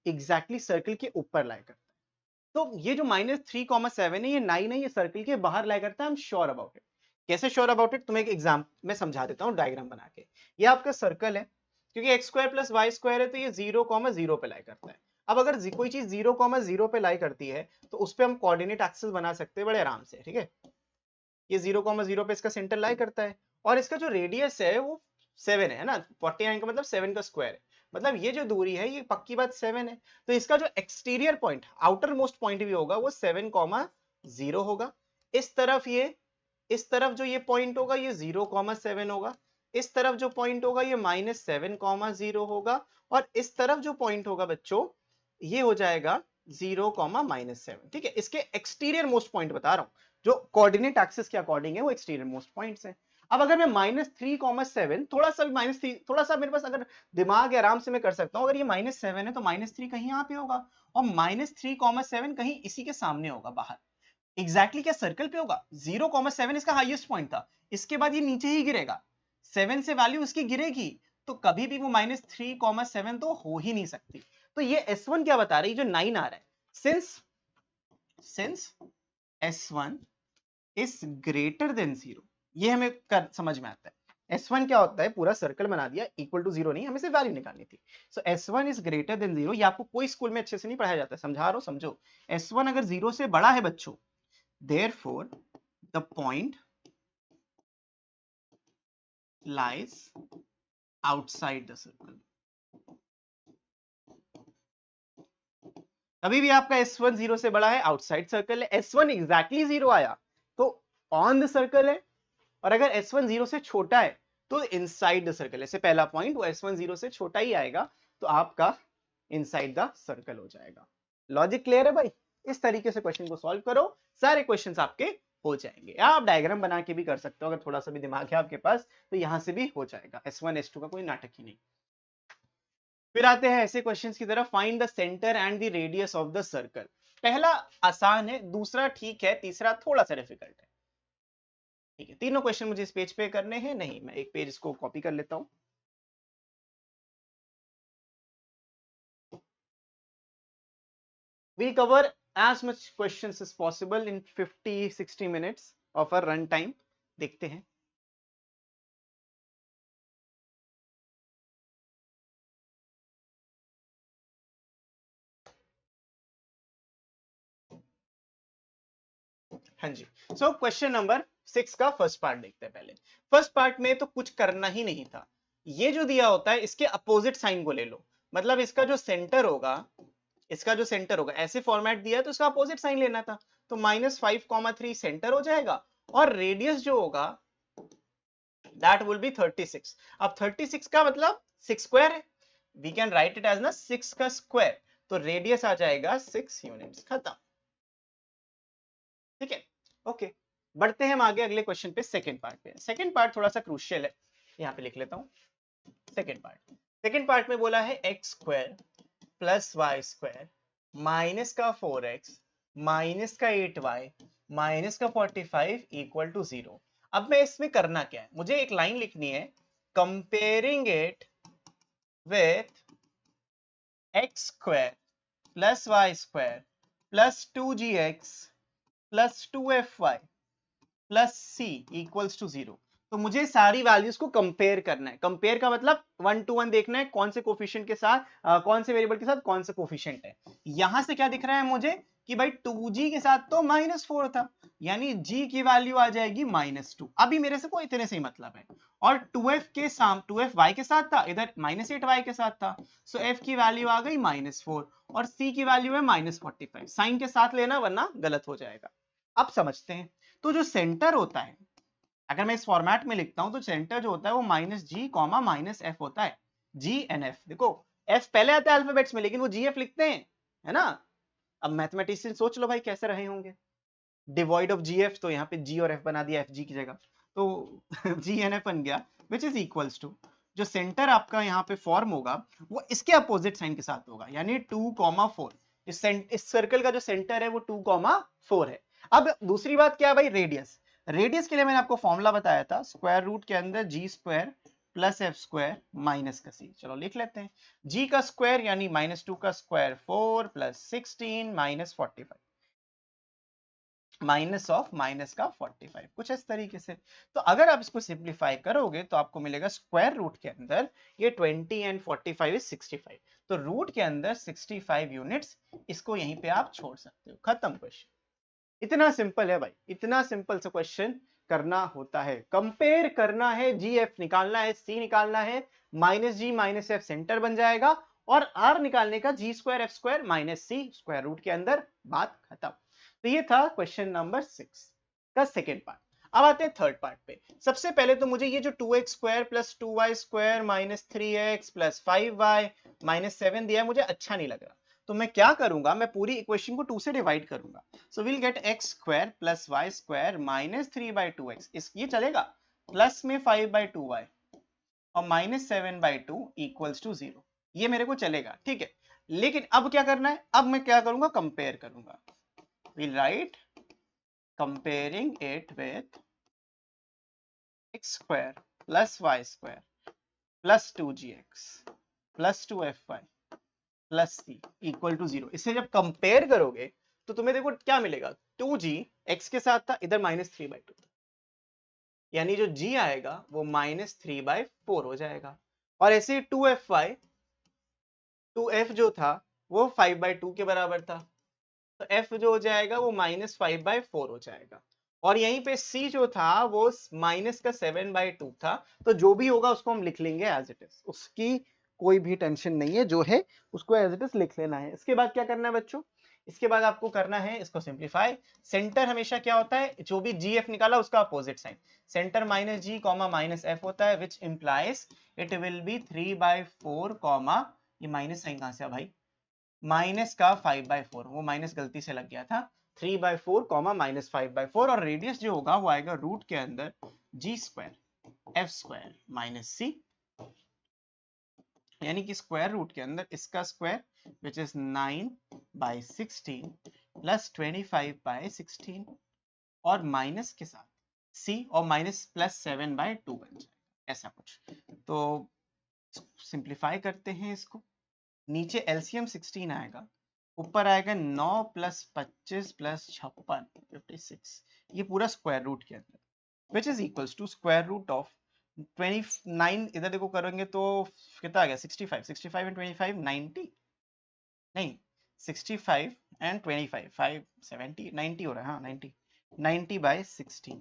एग्जैक्टली सर्कल के ऊपर लाई करता है। तो ये जो -3, 7 है, ये 9 है, ये सर्कल के बाहर लाई करता है, I am sure about it. कैसे श्योर अबाउट इट, तुम्हें एक एग्जाम में समझा देता हूँ डायग्राम बना के। ये आपका सर्कल है, क्योंकि x square plus y square है, तो ये 0, 0 पे लाई करता है। अब अगर कोई चीज 0, 0 पे लाई करती है, तो उस पर हम कोऑर्डिनेट एक्सिस बना सकते हैं बड़े आराम से, ठीक है। ये 0, 0 पे इसका सेंटर लाई करता है, और इसका जो रेडियस है वो 7 है ना, 49 का मतलब 7 का स्क्वायर है, मतलब ये जो दूरी है ये पक्की बात 7 है। तो इसका जो exterior point, outer most point भी होगा वो 7, 0 होगा। इस तरफ ये, इस तरफ जो ये पॉइंट होगा ये 0, 7 होगा। इस तरफ जो पॉइंट होगा ये -7, 0 होगा। और इस तरफ जो पॉइंट होगा बच्चों, ये हो जाएगा 0, -7, ठीक है। इसके एक्सटीरियर मोस्ट पॉइंट बता रहा हूं, जो कोऑर्डिनेट एक्सिस के अकॉर्डिंग है वो एक्सटीरियर मोस्ट पॉइंट्स हैं। अब अगर मैं -3, 7, थोड़ा सा -3, थोड़ा सा मेरे पास अगर दिमाग है, आराम से मैं कर सकता हूं, अगर ये -7 है तो -3 कहीं यहाँ पे होगा, और -3, 7 कहीं इसी के सामने होगा बाहर। एग्जैक्टली क्या सर्कल पे होगा, 0, 7 इसका हाईएस्ट पॉइंट था, इसके बाद ये नीचे ही गिरेगा, 7 से वैल्यू इसकी गिरेगी, तो कभी भी वो -3, 7 तो हो ही नहीं सकती। तो ये S1 क्या बता रही है, जो 9 आ रहा है, since S1 is greater than 0, ये हमें समझ में आता है। S1 क्या होता है, पूरा सर्कल बना दिया, इक्वल टू 0 नहीं, हमें सिर्फ वैल्यू निकालनी थी। सो S1 इज ग्रेटर देन 0। ये आपको कोई स्कूल में अच्छे से नहीं पढ़ाया जाता है, समझा रहा हूं, समझो। S1 अगर 0 से बड़ा है बच्चों, therefore the point lies outside the circle। अभी भी आपका S1 0 से बड़ा है, आउटसाइड सर्कल है। S1 एग्जैक्टली 0 आया तो ऑन द सर्कल है, और अगर S1 0 से छोटा है तो इनसाइड द सर्कल। ऐसे पहला पॉइंट, वो S1 0 से छोटा ही आएगा तो आपका इनसाइड द सर्कल हो जाएगा। लॉजिक क्लियर है भाई? इस तरीके से क्वेश्चन को सॉल्व करो, सारे क्वेश्चंस आपके हो जाएंगे। आप डायग्राम बना के भी कर सकते हो, अगर थोड़ा सा भी दिमाग है आपके पास तो यहां से भी हो जाएगा। S1 S2 का कोई नाटक ही नहीं। फिर आते हैं ऐसे क्वेश्चंस की तरफ। Find the centre and the radius of the circle. पहला आसान है, दूसरा ठीक है, तीसरा थोड़ा सा डिफिकल्ट है। ठीक है, तीनों क्वेश्चन मुझे इस पेज पे करने हैं। नहीं, मैं एक पेज इसको कॉपी कर लेता हूं। We'll cover as much questions as possible in 50-60 minutes of our run time। देखते हैं। हाँ जी। सो क्वेश्चन नंबर 6 का फर्स्ट पार्ट देखते हैं पहले। फर्स्ट पार्ट में तो कुछ करना ही नहीं था। ये जो दिया होता है इसके अपोजिट साइन को ले लो। मतलब इसका जो सेंटर होगा, इसका जो सेंटर होगा, ऐसे फॉर्मेट दिया है तो इसका अपोजिट साइन लेना था। तो -5,3 सेंटर हो जाएगा, और रेडियस जो होगा that will be 36। अब 36 का मतलब 6 स्क्वायर है, we can write it as ना 6 का स्क्वायर। तो रेडियस आ जाएगा 6 यूनिट्स। खत्म। ठीक है, ओके। बढ़ते हैं हम आगे अगले क्वेश्चन पे, सेकंड पार्ट पे। सेकंड पार्ट थोड़ा सा क्रूशियल है, यहाँ पे लिख लेता हूँ। सेकंड पार्ट में बोला है x square plus y square minus का 4x माइनस का 8y माइनस का 45 इक्वल टू 0। अब मैं इसमें करना क्या है, मुझे एक लाइन लिखनी है, comparing it with x square plus y square plus 2gx plus 2fy plus c equals to 0। तो मुझे सारी वैल्यूज को कंपेयर करना है। कंपेयर का मतलब 1 to 1 देखना है, कौन से कोफिशिएंट के साथ कौन से वेरिएबल के साथ कौन सा कोफिशिएंट है। यहां से क्या दिख रहा है मुझे कि भाई 2g के साथ तो -4 था, यानी g की वैल्यू आ जाएगी -2। अभी मेरे से कोई इतने से ही मतलब है। और 2f के साथ 2f y के साथ था, इधर -8y के साथ था। सो f की वैल्यू आ गई -4 और c की वैल्यू है -45। साइन के साथ लेना वरना गलत हो जाएगा। अब समझते हैं। तो जो सेंटर होता है, अगर मैं इस फॉर्मेट में लिखता हूं तो सेंटर जो होता है वो -g, -f होता है। g एंड f, देखो f पहले आता है अल्फाबेट्स में, लेकिन वो gf लिखते हैं, है ना। अब मैथमेटिशियन सोच लो भाई कैसे रहे होंगे। डिवॉइड ऑफ gf, तो यहाँ पे g और f बना दिया fg की जगह, तो g एंड f बन गया, विच इज इक्वल्स टू जो सेंटर आपका यहाँ पे फॉर्म होगा वो इसके अपोजिट साइन के साथ होगा, यानी 2,4। इस सर्कल का जो सेंटर है वो 2,4 है। अब दूसरी बात क्या है भाई, रेडियस। रेडियस के लिए मैंने आपको फॉर्मूला बताया था, स्क्वायर रूट के अंदर G square plus F square minus का सी। चलो लिख लेते हैं। जी का स्क्वायर यानी -2 का square 4 plus 16 minus 45, minus of minus का 45, कुछ इस तरीके से। तो अगर आप इसको सिंप्लीफाई करोगे तो आपको मिलेगा स्क्वायर रूट के अंदर ये 20 एंड 45 इज 65। तो रूट के अंदर 65 यूनिट्स, इसको यहीं पे आप छोड़ सकते हो। खत्म क्वेश्चन। इतना सिंपल है भाई, इतना सिंपल सा क्वेश्चन करना होता है। कंपेयर करना है, जी एफ निकालना है, सी निकालना है, -g -f सेंटर बन जाएगा, और r निकालने का g square f square minus C square root के अंदर, बात खत्म। तो ये था क्वेश्चन नंबर 6 का सेकेंड पार्ट। अब आते हैं थर्ड पार्ट पे। सबसे पहले तो मुझे ये जो 2x square plus 2y square minus 3x plus 5y minus 7 दिया है, मुझे अच्छा नहीं लग रहा। तो मैं क्या करूंगा, मैं पूरी इक्वेशन को 2 से डिवाइड करूंगा। So will get x square plus y square minus 3/2x, इस ये चलेगा, प्लस में 5/2y और -7/2 इक्वल्स टू 0। ये मेरे को चलेगा, ठीक है। लेकिन अब क्या करना है, अब मैं क्या करूंगा, कंपेयर करूंगा। we'll write comparing it with x square plus y square plus 2gx plus 2fy plus c equal to 0। इसे जब कंपेयर करोगे तो तुम्हें देखो क्या मिलेगा, 2g x के साथ था, इधर -3/2 यानी जो g आएगा वो -3/4 हो जाएगा। और ऐसे ही 2fy 2f जो था वो 5/2 के बराबर था, तो f जो हो जाएगा वो -5/4 हो जाएगा। और यहीं पे c जो था वो माइनस का 7/2 था, तो जो भी होगा उसको हम लिख लेंगे एज इट इज, उसकी कोई भी टेंशन नहीं है, जो है उसको एज इट इज लिख लेना है। इसके बाद क्या करना है बच्चों, इसके बाद आपको करना है इसको सिंप्लीफाई। सेंटर हमेशा क्या होता है, जो भी जी एफ निकाला उसका अपोजिट साइन, सेंटर माइनस जी कॉमा माइनस एफ होता है, which implies it will be 3/4 comma, ये माइनस साइन कहां से भाई, माइनस का 5/4, वो माइनस गलती से लग गया था, 3/4 कॉमा -5/4, और रेडियस जो होगा वो आएगा रूट के अंदर G square F square minus सी, यानी कि स्क्वायर रूट के अंदर इसका स्क्वायर विच इज 9/16 प्लस 25/16 और माइनस के साथ c और माइनस प्लस 7/2 बन जाएगा, ऐसा कुछ। तो सिंप्लीफाई करते हैं इसको, नीचे एलसीएम 16 आएगा, ऊपर आएगा 9 प्लस 25 प्लस 56 56, ये पूरा स्क्वायर रूट के अंदर, which is equals to square root of 29, इधर देखो करेंगे तो कितना आ गया 65, 65 एंड 25 90, नहीं 65 एंड 25 5 70 90 हो रहा है, हाँ 90, 90/16,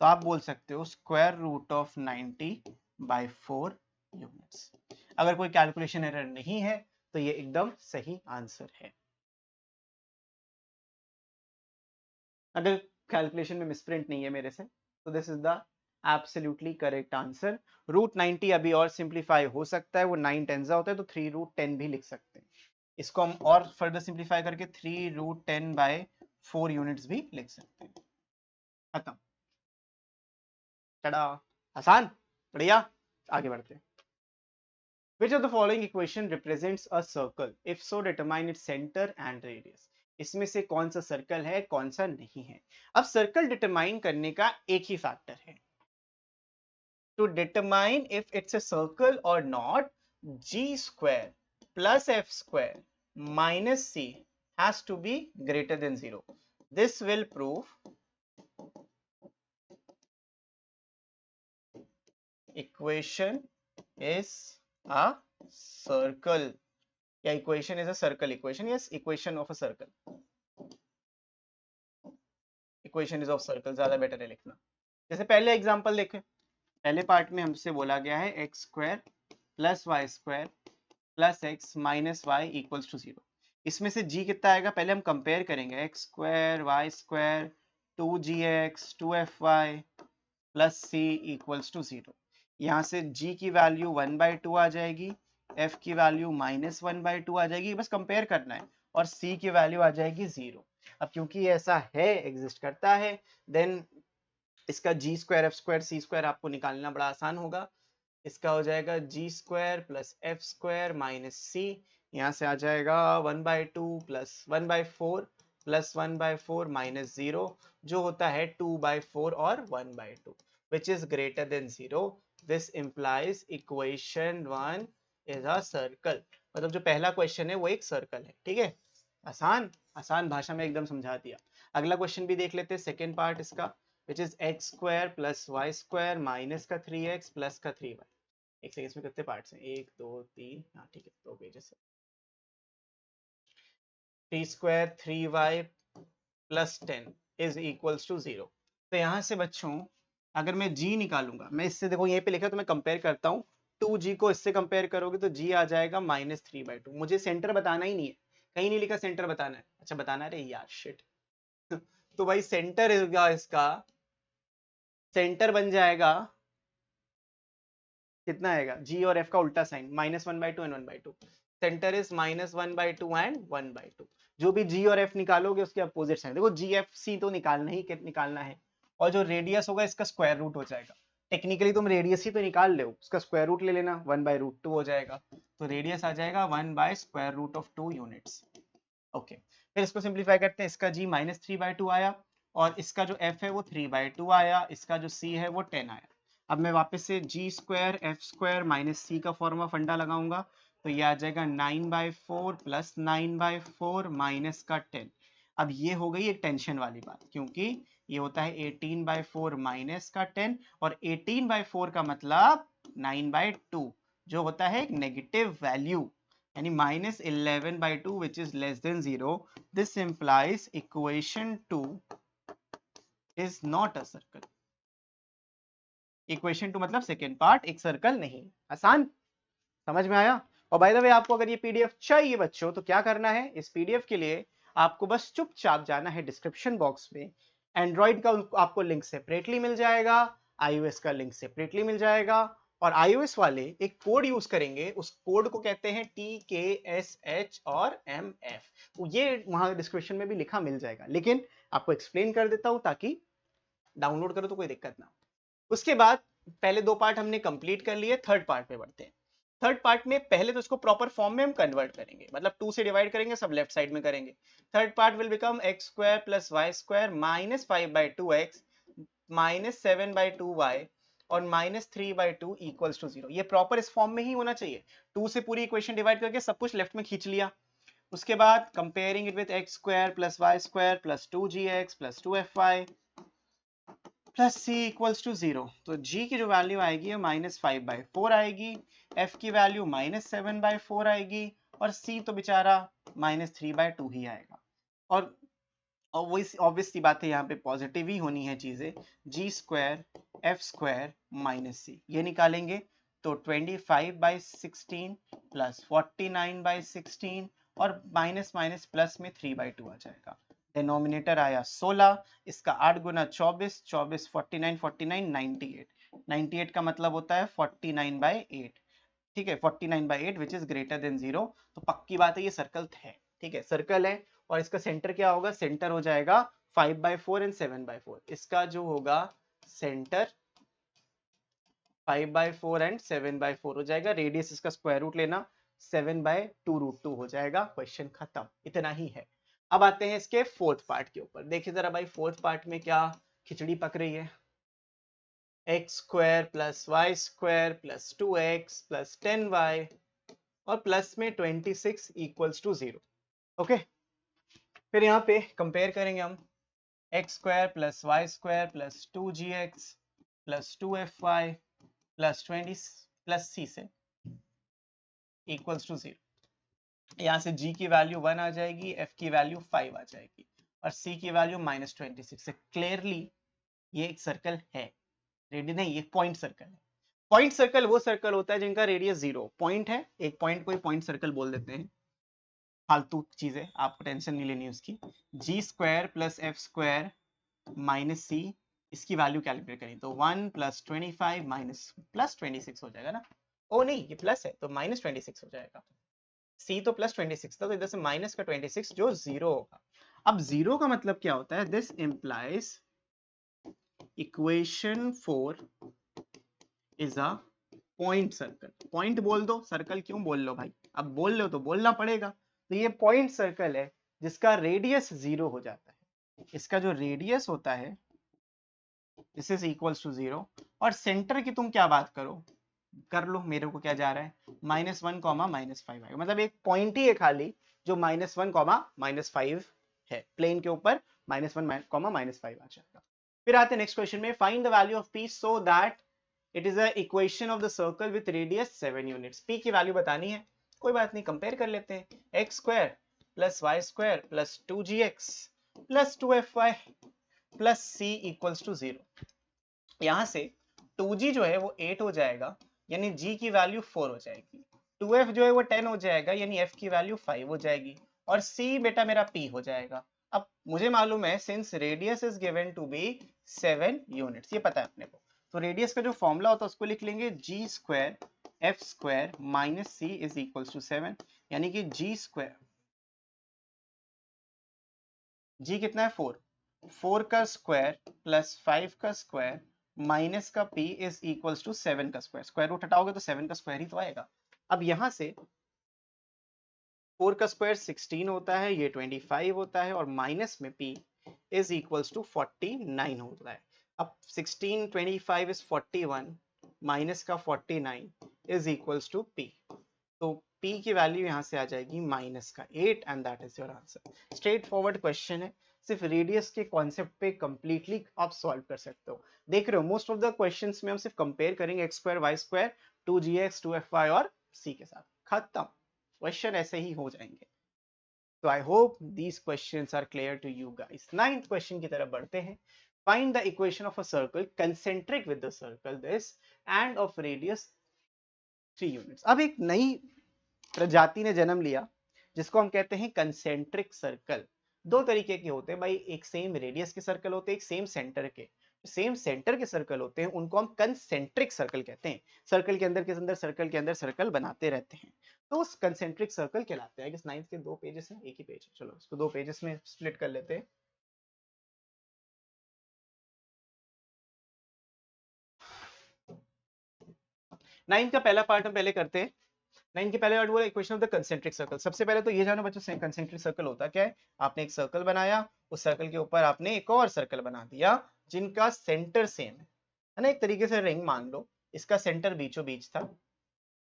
तो आप बोल सकते हो स्क्वायर रूट ऑफ 90/4 यूनिट्स। अगर कोई कैलकुलेशन एरर नहीं है तो ये एकदम सही आंसर है। अगर कैलकुलेशन में मिसप्रिंट नहीं है मेरे से तो this is the absolutely correct answer. Root 90 अभी और सिंप्लीफाई हो सकता है, वो 9 टेंजा होता है तो 3√10 भी लिख सकते हैं। इसको हम और फर्दर सिंप्लीफाई करके 3√10/4 यूनिट्स भी लिख सकते हैं। खत्म, टड़ा, आसान, बढ़िया, आगे बढ़ते हैं। Which of the following equation represents a circle? If so, determine its center and radius. इसमें से कौन सा सर्कल है कौन सा नहीं है। अब सर्कल डिटरमाइन करने का एक ही फैक्टर है, to determine if it's a circle or not, g square plus f square minus c has to be greater than 0. This will prove equation is a circle, या equation is a circle equation, yes, equation of a circle, equation is of circle ज्यादा better है लिखना। जैसे पहले example देखें, पहले part में हमसे बोला गया है x square plus y square plus x minus y equals to 0। इसमें से g कितना आएगा पहले हम कंपेयर करेंगे, x square y square 2gx 2fy plus c equals to 0। यहाँ से g की वैल्यू 1/2 आ जाएगी, f की वैल्यू -1/2 आ जाएगी, बस कंपेयर करना है, और c की वैल्यू आ जाएगी 0। अब क्योंकि ऐसा है, एग्जिस्ट करता है, देन इसका G square F square C square आपको निकालना बड़ा आसान होगा। इसका हो जाएगा G square plus F square minus C, यहाँ से आ जाएगा 1/2 प्लस 1/4 प्लस 1/4 माइनस 0, जो होता है 2/4 और 1/2, which is greater than 0। This implies equation 1 is a circle. मतलब जो पहला क्वेश्चन है वो एक सर्कल है, ठीक है, आसान आसान भाषा में एकदम समझा दिया। अगला क्वेश्चन भी देख लेते हैं, सेकेंड पार्ट इसका, which is x square plus y square minus का 3x plus का 3y। एक सेकंड, इसमें कितने पार्ट्स हैं, 1 2 3, हाँ ठीक है, 2 पेजेस है। 3 square 3y plus 10 is equals to 0। तो यहाँ से बच्चों अगर मैं g निकालूंगा, मैं इससे देखो यहीं पे लिखा तो मैं कंपेयर करता हूँ, 2g को इससे कंपेयर करोगे तो g आ जाएगा -3/2। मुझे सेंटर बताना ही नहीं है, कहीं नहीं लिखा सेंटर बताना है, अच्छा बताना है, यार शिट तो भाई सेंटर इसका सेंटर बन जाएगा, कितना आएगा, g और f का उल्टा sign -1/2 and 1/2, centre is -1/2 and 1/2। जो भी g और f निकालोगे उसके अपोजिट साइन, देखो g f c तो निकालना ही निकालना है, और जो रेडियस होगा इसका स्क्वायर रूट हो जाएगा। टेक्निकली तुम रेडियस ही तो निकाल लो, उसका स्क्वायर रूट ले लेना, 1/√2 हो जाएगा, तो रेडियस आ जाएगा 1/√2 यूनिट्स। ओके, फिर इसको सिंप्लीफाई करते हैं, इसका g -3/2 आया, और इसका जो f है वो 3/2 आया, इसका जो c है वो 10 आया। अब मैं वापस से जी स्क्वायर एफ स्क्वायर माइनस सी का फॉर्मूला फंडा लगाऊंगा, तो ये आ जाएगा 9/4 प्लस 9/4 माइनस का 10। अब ये हो गई एक टेंशन वाली बात, क्योंकि ये होता है 18/4 माइनस का 10, और 18/4 का मतलब 9/2, जो होता है एक नेगेटिव वैल्यू, यानी -11/2 which is less than 0. This implies equation 2 is not a circle. Equation 2 मतलब सेकेंड पार्ट एक सर्कल नहीं. आसान, समझ में आया? और बाय द वे आपको अगर ये पीडीएफ चाहिए बच्चों तो क्या करना है, इस पीडीएफ के लिए आपको बस चुपचाप जाना है डिस्क्रिप्शन बॉक्स में. एंड्रॉइड का आपको लिंक सेपरेटली मिल जाएगा, आईओएस का लिंक सेपरेटली मिल जाएगा, और आईओएस वाले एक कोड यूज करेंगे, उस कोड को कहते हैं TKSH और MF. तो ये वहां डिस्क्रिप्शन में भी लिखा मिल जाएगा, लेकिन आपको एक्सप्लेन कर देता हूं ताकि डाउनलोड करो तो कोई दिक्कत ना हो. उसके बाद पहले दो पार्ट हमने कंप्लीट कर लिए, थर्ड पार्ट पे बढ़ते हैं. थर्ड पार्ट में पहले तो इसको प्रॉपर फॉर्म में हम कन्वर्ट करेंगे, मतलब 2 से डिवाइड करेंगे, सब लेफ्ट साइड में करेंगे. Third part will become x² + y² - 5/2x - 7/2y और -3/2 = 0. ये प्रॉपर इस फॉर्म में ही होना चाहिए. 2 से पूरी इक्वेशन डिवाइड करके सब कुछ लेफ्ट में खींच लिया. उसके बाद comparing it with x² + y² + 2gx + 2fy plus c equals to 0. तो g की जो वैल्यू आएगी वो -5/4 आएगी, f की वैल्यू -7/4 आएगी, और c तो बेचारा -3/2 ही आएगा. और ऑब्वियस सी बात है, यहाँ पे पॉजिटिव ही होनी है चीजें. g² f² - c ये निकालेंगे तो 25/16 + 49/16 और माइनस माइनस प्लस में 3/2 आ जाएगा. डिनोमिनेटर आया 16, इसका 8 गुना 24, 24 49 49 98. 98 का मतलब होता है 49/8. ठीक है, 49/8 विच इज ग्रेटर देन 0. तो पक्की बात है ये सर्कल है. ठीक है, सर्कल है, और इसका सेंटर क्या होगा, सेंटर हो जाएगा 5/4 एंड 7/4. इसका जो होगा सेंटर 5/4 एंड 7/4 हो जाएगा. रेडियस इसका स्क्वायर रूट लेना, 7/2√2 हो जाएगा. क्वेश्चन खत्म, इतना ही है. अब आते हैं इसके फोर्थ पार्ट के ऊपर. देखिए जरा भाई, फोर्थ पार्ट में क्या खिचड़ी पक रही है. x² + y² + 2x + 10y और प्लस में 26 = 0. ओके, फिर यहाँ पे कंपेयर करेंगे हम. x² + y² + 2gx + 2fy + 20 + c से = 0. यहाँ से g की वैल्यू 1 आ जाएगी, f की वैल्यू 5 आ जाएगी, और c की वैल्यू -26 से. क्लियरली ये एक सर्कल है. रेडी नहीं, ये पॉइंट सर्कल है. पॉइंट सर्कल वो सर्कल होता है जिनका रेडियस 0 पॉइंट है. एक पॉइंट को ही पॉइंट सर्कल बोल देते हैं. फालतू चीजें, आपको टेंशन नहीं लेनी उसकी. g² + f² - c, इसकी वैल्यू कैलकुलेट करें तो 1 + 25 + 26 हो जाएगा ना. ओ नहीं, ये प्लस है तो -26 हो जाएगा. c तो +26 था, तो इधर से माइनस का 26 जो 0 होगा. अब 0 का मतलब क्या होता है, this implies equation 4 is a point circle. Point बोल दो, सर्कल क्यों बोल लो भाई, अब बोल लो तो बोलना पड़ेगा. तो ये पॉइंट सर्कल है जिसका रेडियस 0 हो जाता है. इसका जो रेडियस होता है दिस इज इक्वल्स टू 0. और सेंटर की तुम क्या बात करो, कर लो, मेरे को क्या जा रहा है, -1, -5 आएगा. मतलब एक पॉइंट ही है खाली जो -1, -5 है. प्लेन के ऊपर -1, -5 आ जाएगा. फिर आते हैं नेक्स्ट क्वेश्चन में. Find the value of p so that it is a equation of the circle with radius 7 units. p की वैल्यू बतानी है. कोई बात नहीं, कंपेयर कर लेते हैं. x² + y² + 2gx + 2fy + c = 0. यहां से 2g जो है वो 8 हो जाएगा, यानी g की वैल्यू 4 हो जाएगी. 2f जो है वो 10 हो जाएगा, यानी f की वैल्यू 5 हो जाएगी, और c बेटा मेरा p हो जाएगा. अब मुझे मालूम है since radius is given to be 7 units, ये पता है अपने को, तो रेडियस का जो फॉर्मूला होता है उसको लिख लेंगे g² f² - c = 7. यानी कि g² g कितना है 4, 4 का स्क्वायर प्लस 5 का स्क्वायर माइनस का p = 7 का स्क्वायर. स्क्वायर रूट हटाओगे तो 7 का स्क्वायर ही तो आएगा. अब यहां से 4 का स्क्वायर 16 होता है, ये 25 होता है, और माइनस में p = 49 होता है. अब 16 25 is 41 माइनस का 49 = p. तो p की वैल्यू यहां से आ जाएगी -8 and that is your answer. Straight forward question है, सिर्फ रेडियस के कॉन्सेप्ट पे कंप्लीटली आप सॉल्व कर सकते हो। देख रहे हो मोस्ट ऑफ द क्वेश्चंस में हम सिर्फ कंपेयर करेंगे x square y square 2gx 2fy और c के साथ, खत्म, क्वेश्चन ऐसे ही हो जाएंगे। तो I hope these questions are clear to you guys. 9th question की तरफ बढ़ते हैं। Find the equation of a circle concentric with the circle this and of radius 3 units. अब एक नई प्रजाति ने जन्म लिया जिसको हम कहते हैं कंसेंट्रिक सर्कल। दो तरीके के होते हैं भाई, एक सेम रेडियस के सर्कल होते हैं, एक सेम सेंटर के। सेम सेंटर के सर्कल होते हैं उनको हम कंसेंट्रिक सर्कल कहते हैं। सर्कल के अंदर सर्कल के अंदर सर्कल बनाते रहते हैं, तो उस कंसेंट्रिक सर्कल कहलाते हैं। 9th के 2 पेजेस हैं, एक ही पेज है, चलो इसको 2 पेजेस में स्प्लिट कर लेते हैं। नाइन्थ का पहला पार्ट हम पहले करते हैं। 9 के पहले पार्ट बोला equation of the concentric circle. सबसे पहले तो ये जानो बच्चों कंसेंट्रिक सर्कल होता क्या है। आपने एक सर्कल बनाया, उस सर्कल के ऊपर आपने एक और सर्कल बना दिया जिनका सेंटर सेम है ना। एक तरीके से रिंग मान लो, इसका सेंटर बीचों बीच था,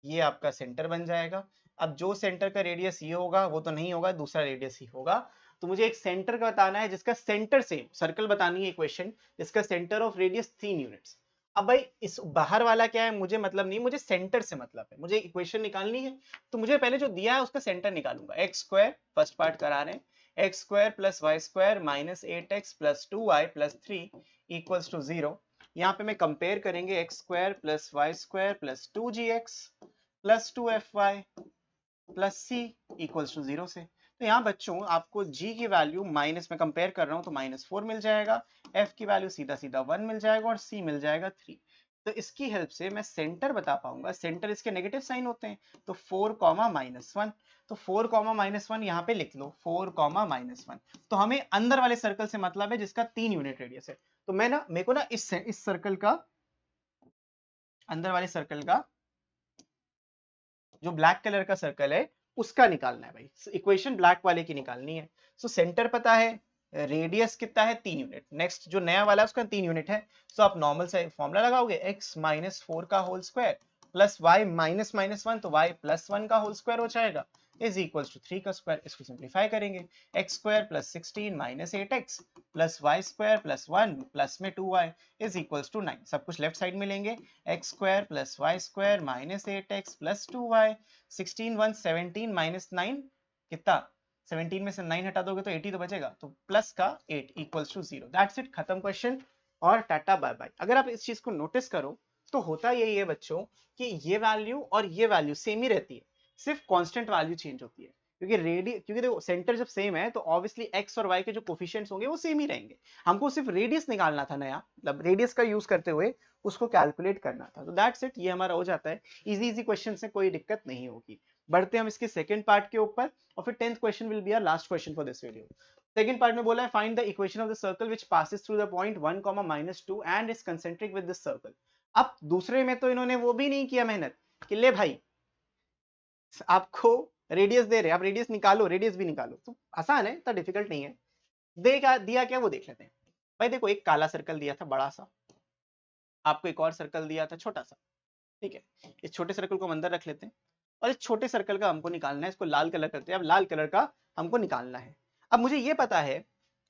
ये आपका सेंटर बन जाएगा। अब जो सेंटर का रेडियस ये होगा वो तो नहीं होगा, दूसरा रेडियस ही होगा। तो मुझे एक सेंटर का बताना है जिसका सेंटर सेम, सर्कल बतानी है इक्वेशन जिसका सेंटर ऑफ रेडियस 3 यूनिट्स। अब भाई इस बाहर वाला क्या है मुझे मतलब नहीं, मुझे सेंटर से मतलब है, मुझे इक्वेशन निकालनी है। तो मुझे पहले जो दिया है उसका सेंटर निकालूंगा। एक्स स्क्वायर फर्स्ट पार्ट करा रहे हैं, x square plus y square minus 8x plus 2y plus 3 equals to 0। यहाँ पे मैं कंपेयर करेंगे x square plus y square plus 2gx plus 2fy plus c equals to 0 से। तो यहाँ बच्चों आपको g की वैल्यू माइनस में कंपेयर कर रहा हूँ तो -4 मिल जाएगा, f की वैल्यू सीधा सीधा 1 मिल जाएगा और c मिल जाएगा 3। तो इसकी हेल्प से मैं सेंटर बता पाऊंगा। सेंटर इसके नेगेटिव साइन होते हैं, तो 4, -1। तो 4, -1 यहाँ पे लिख लो, 4, -1। तो हमें अंदर वाले सर्कल से मतलब है जिसका 3 यूनिट रेडियस है। तो मैं ना मेरे को ना इस सर्कल का, अंदर वाले सर्कल का जो ब्लैक कलर का सर्कल है उसका निकालना है भाई। इक्वेशन ब्लैक वाले की निकालनी है। सो सेंटर पता है, रेडियस कितना है 3 यूनिट। नेक्स्ट जो नया वाला है उसका 3 यूनिट है। सो आप नॉर्मल से फॉर्मूला लगाओगे, x -4 का होल स्क्वायर प्लस y -1 तो y +1 का होल स्क्वायर हो जाएगा इज इक्वल्स टू 3 का स्क्वायर। इसको सिंप्लीफाई करेंगे, x square plus 16 minus 8x plus y square plus 1 plus में 2y इज इक्वल्स टू 9। सब कुछ लेफ्ट साइड में लेंगे, x square plus y square minus 8x plus 2y 16 1 17 minus 9 कितना, 17 में से 9 हटा दोगे तो 80 तो बचेगा, तो प्लस का 8 इक्वल्स टू 0। दैट्स इट, खत्म क्वेश्चन और टाटा बाय बाय। अगर आप इस चीज को नोटिस करो तो होता यही है बच्चों कि ये वैल्यू और ये वैल्यू सेम ही रहती है, सिर्फ कांस्टेंट वैल्यू चेंज होती है। क्योंकि देखो सेंटर जब सेम है तो ऑब्वियसली एक्स और वाई के जो कोफिशिएंट्स होंगे वो सेम ही रहेंगे। हमको सिर्फ रेडियस निकालना था नया, मतलब रेडियस का यूज करते हुए उसको कैलकुलेट करना था। तो दैट्स इट, ये हमारा हो जाता है। इजी इजी क्वेश्चन से कोई दिक्कत नहीं होगी। बढ़ते हम इसके सेकंड पार्ट के ऊपर और फिर 10th question will be our last question for this video. Second part में बोला है find the equation of the circle which passes through the point 1, -2 and is concentric with this circle. अब दूसरे में तो इन्होंने वो भी नहीं किया मेहनत कि ले भाई आपको रेडियस दे रहे, आप रेडियस निकालो, रेडियस भी निकालो। तो आसान है, इतना डिफिकल्ट नहीं है। देखा दिया क्या वो देख लेते हैं। भाई देखो एक काला सर्कल दिया था बड़ा सा, आपको एक और सर्कल दिया था छोटा सा, ठीक है। इस छोटे सर्कल को हम अंदर रख लेते हैं और इस छोटे सर्कल का हमको निकालना है, इसको लाल कलर करते हैं। अब लाल कलर का हमको निकालना है। अब मुझे ये पता है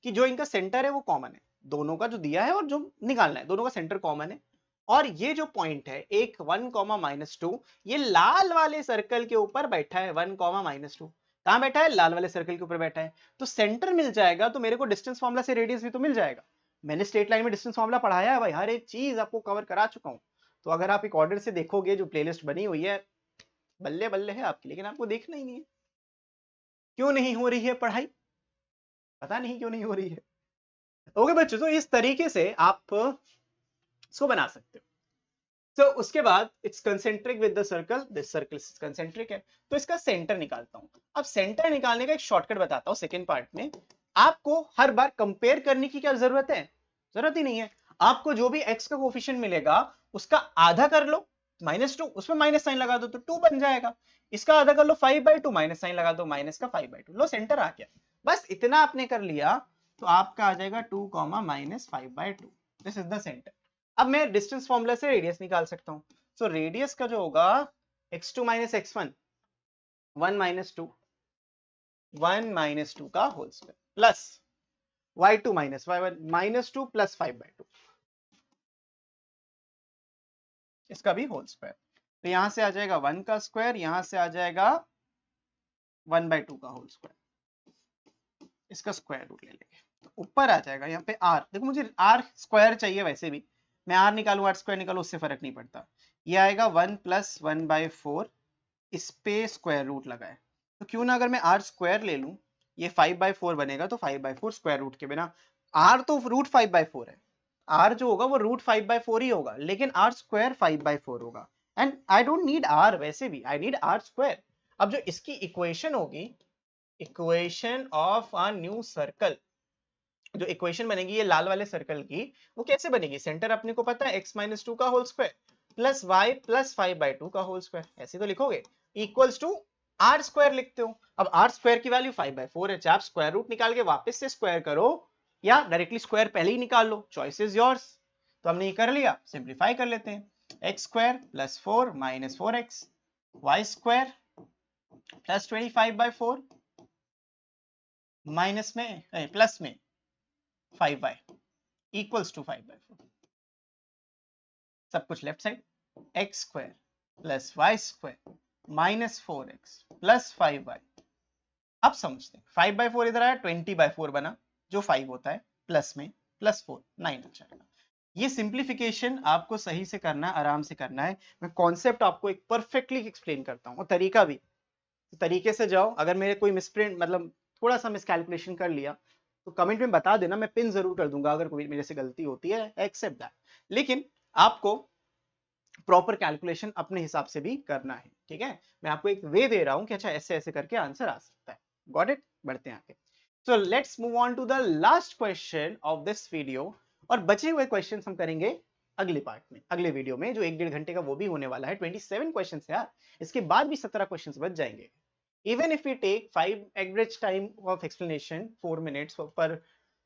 कि जो इनका सेंटर है वो कॉमन है, दोनों का जो दिया है और जो निकालना है दोनों का सेंटर कॉमन है। और ये जो पॉइंट है एक 1, -2 ये लाल वाले सर्कल के ऊपर बैठा है। 1, -2 कहां बैठा है, लाल वाले सर्कल के ऊपर बैठा है। तो सेंटर मिल जाएगा तो मेरे को डिस्टेंस फॉर्मूला से रेडियस भी तो मिल जाएगा। मैंने स्ट्रेट लाइन में डिस्टेंस फॉर्मूला पढ़ाया है भाई, हर एक चीज आपको कवर करा चुका हूं। तो अगर आप एक ऑर्डर से देखोगे जो प्लेलिस्ट बनी हुई है, बल्ले बल्ले है आपकी, लेकिन आपको देखना ही नहीं है। क्यों नहीं हो रही है पढ़ाई, पता नहीं क्यों नहीं हो रही है। ओके बच्चों, तो इस तरीके से आप इसको बना सकते हो। तो उसके बाद it's concentric with the circle, this circle is concentric है, तो इसका सेंटर निकालता हूं। अब सेंटर निकालने का एक शॉर्टकट बताता हूं सेकंड पार्ट में। आपको हर बार कंपेयर करने की क्या जरूरत है, जरूरत ही नहीं है। आपको जो भी x का कोफिशिएंट मिलेगा उसका आधा कर लो, -2 उसमें माइनस साइन लगा दो तो 2 बन जाएगा। इसका आधा कर लो 5/2, माइनस साइन लगा दो, माइनस का 5/2, लो सेंटर आ गया। बस इतना आपने कर लिया तो आपका आ जाएगा 2, -5/2, दिस इज द सेंटर। अब मैं डिस्टेंस फॉर्मूला से रेडियस निकाल सकता हूं। सो रेडियस का जो होगा x2 - x1 1 - 2 1 - 2 का whole square plus y2 minus y1 -2 plus 5/2, इसका भी होल स्क्वायर। तो यहां से आ जाएगा 1 का स्क्वायर, यहां से आ जाएगा 1/2 का होल स्क्वायर, इसका स्क्वायर रूट ले लेंगे तो ऊपर आ जाएगा यहाँ पे r। देखो मुझे r स्क्वायर चाहिए, वैसे भी मैं r निकालू r स्क्वायर निकालू उससे फर्क नहीं पड़ता। ये आएगा 1 + 1/4, इस पे स्क्वायर रूट लगा है तो क्यों ना अगर मैं r स्क्वायर ले लूं, ये 5/4 बनेगा तो 5/4 स्क्वायर रूट के बिना, r तो रूट 5/4 है, r जो होगा वो रूट 5/4 ही होगा, लेकिन r स्क्वायर 5/4 होगा। And I don't need r, वैसे भी आई नीड r स्क्वायर। अब जो इसकी इक्वेशन होगी, equation of a new circle, जो इक्वेशन बनेगी ये लाल वाले सर्कल की, वो कैसे बनेगी? सेंटर अपने को पता है x - 2 का होल स्क्वायर प्लस y + 5/2 का होल स्क्वायर, ऐसे तो लिखोगे, इक्वल्स टू r स्क्वायर लिखते हो। अब r स्क्वायर की वैल्यू 5/4 है, चाहे आप स्क्वायर रूट निकाल के वापस से स्क्वायर करो या डायरेक्टली स्क्वायर पहले ही निकाल लो, चॉइस इज योर्स। तो हमने ये कर लिया, सिंप्लीफाई कर लेते हैं, x² + 4 - 4x, y² + 25/4 माइनस में प्लस में 5y इक्वल्स टू 5/4, सब कुछ left side, x² + y² - 4x + 5y। अब समझते हैं, 5/4 इधर आया, 20/4 बना, जो 5 होता है, प्लस में +4 9 आ जाएगा। ये सिंप्लीफिकेशन आपको सही से करना है, आराम से करना है। मैं कॉन्सेप्ट आपको एक परफेक्टली एक्सप्लेन करता हूँ, और तरीका भी, तरीके से जाओ। अगर मेरे कोई मिसप्रिंट मतलब थोड़ा सा मिसकैलकुलेशन कर लिया तो कमेंट में बता देना, मैं पिन जरूर कर दूंगा अगर कोई मेरे से गलती होती है, एक्सेप्ट दैट। लेकिन आपको प्रॉपर कैलकुलेशन अपने हिसाब से भी करना है, ठीक है? मैं आपको एक वे दे रहा हूं कि अच्छा ऐसे ऐसे करके आंसर आ सकता है। Got it? बढ़ते हैं आगे। So let's move on to the last question of this video, और बचे हुए क्वेश्चन हम करेंगे अगले पार्ट में, अगले वीडियो में, जो 1-1.5 घंटे का वो भी होने वाला है। 27 क्वेश्चन है यार, इसके बाद भी 17 क्वेश्चन बच जाएंगे। even if we take 5 average time of explanation 4 minutes पर,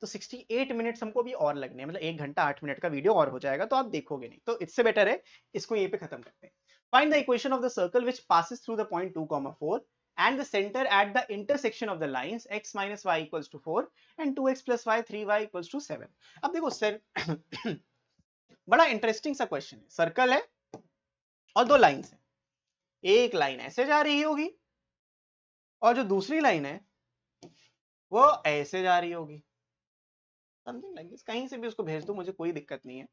तो 68 मिनट्स हमको भी और लगने हैं, मतलब 1 घंटा 8 मिनट का वीडियो और हो जाएगा, तो आप देखोगे नहीं, तो इससे बेटर है इसको यहीं पे खत्म करते हैं। Find the equation of the circle which passes through the point 2, 4 and the center at the intersection of the lines x minus y equals to 4 and 2x plus y 3y equals to 7। अब देखो sir बड़ा interesting सा question है। Circle है और दो lines है, एक लाइन ऐसे जा रही होगी और जो दूसरी लाइन है वो ऐसे जा रही होगी, समथिंग लाइक दिस। कहीं से भी उसको भेज दो, मुझे कोई दिक्कत नहीं है।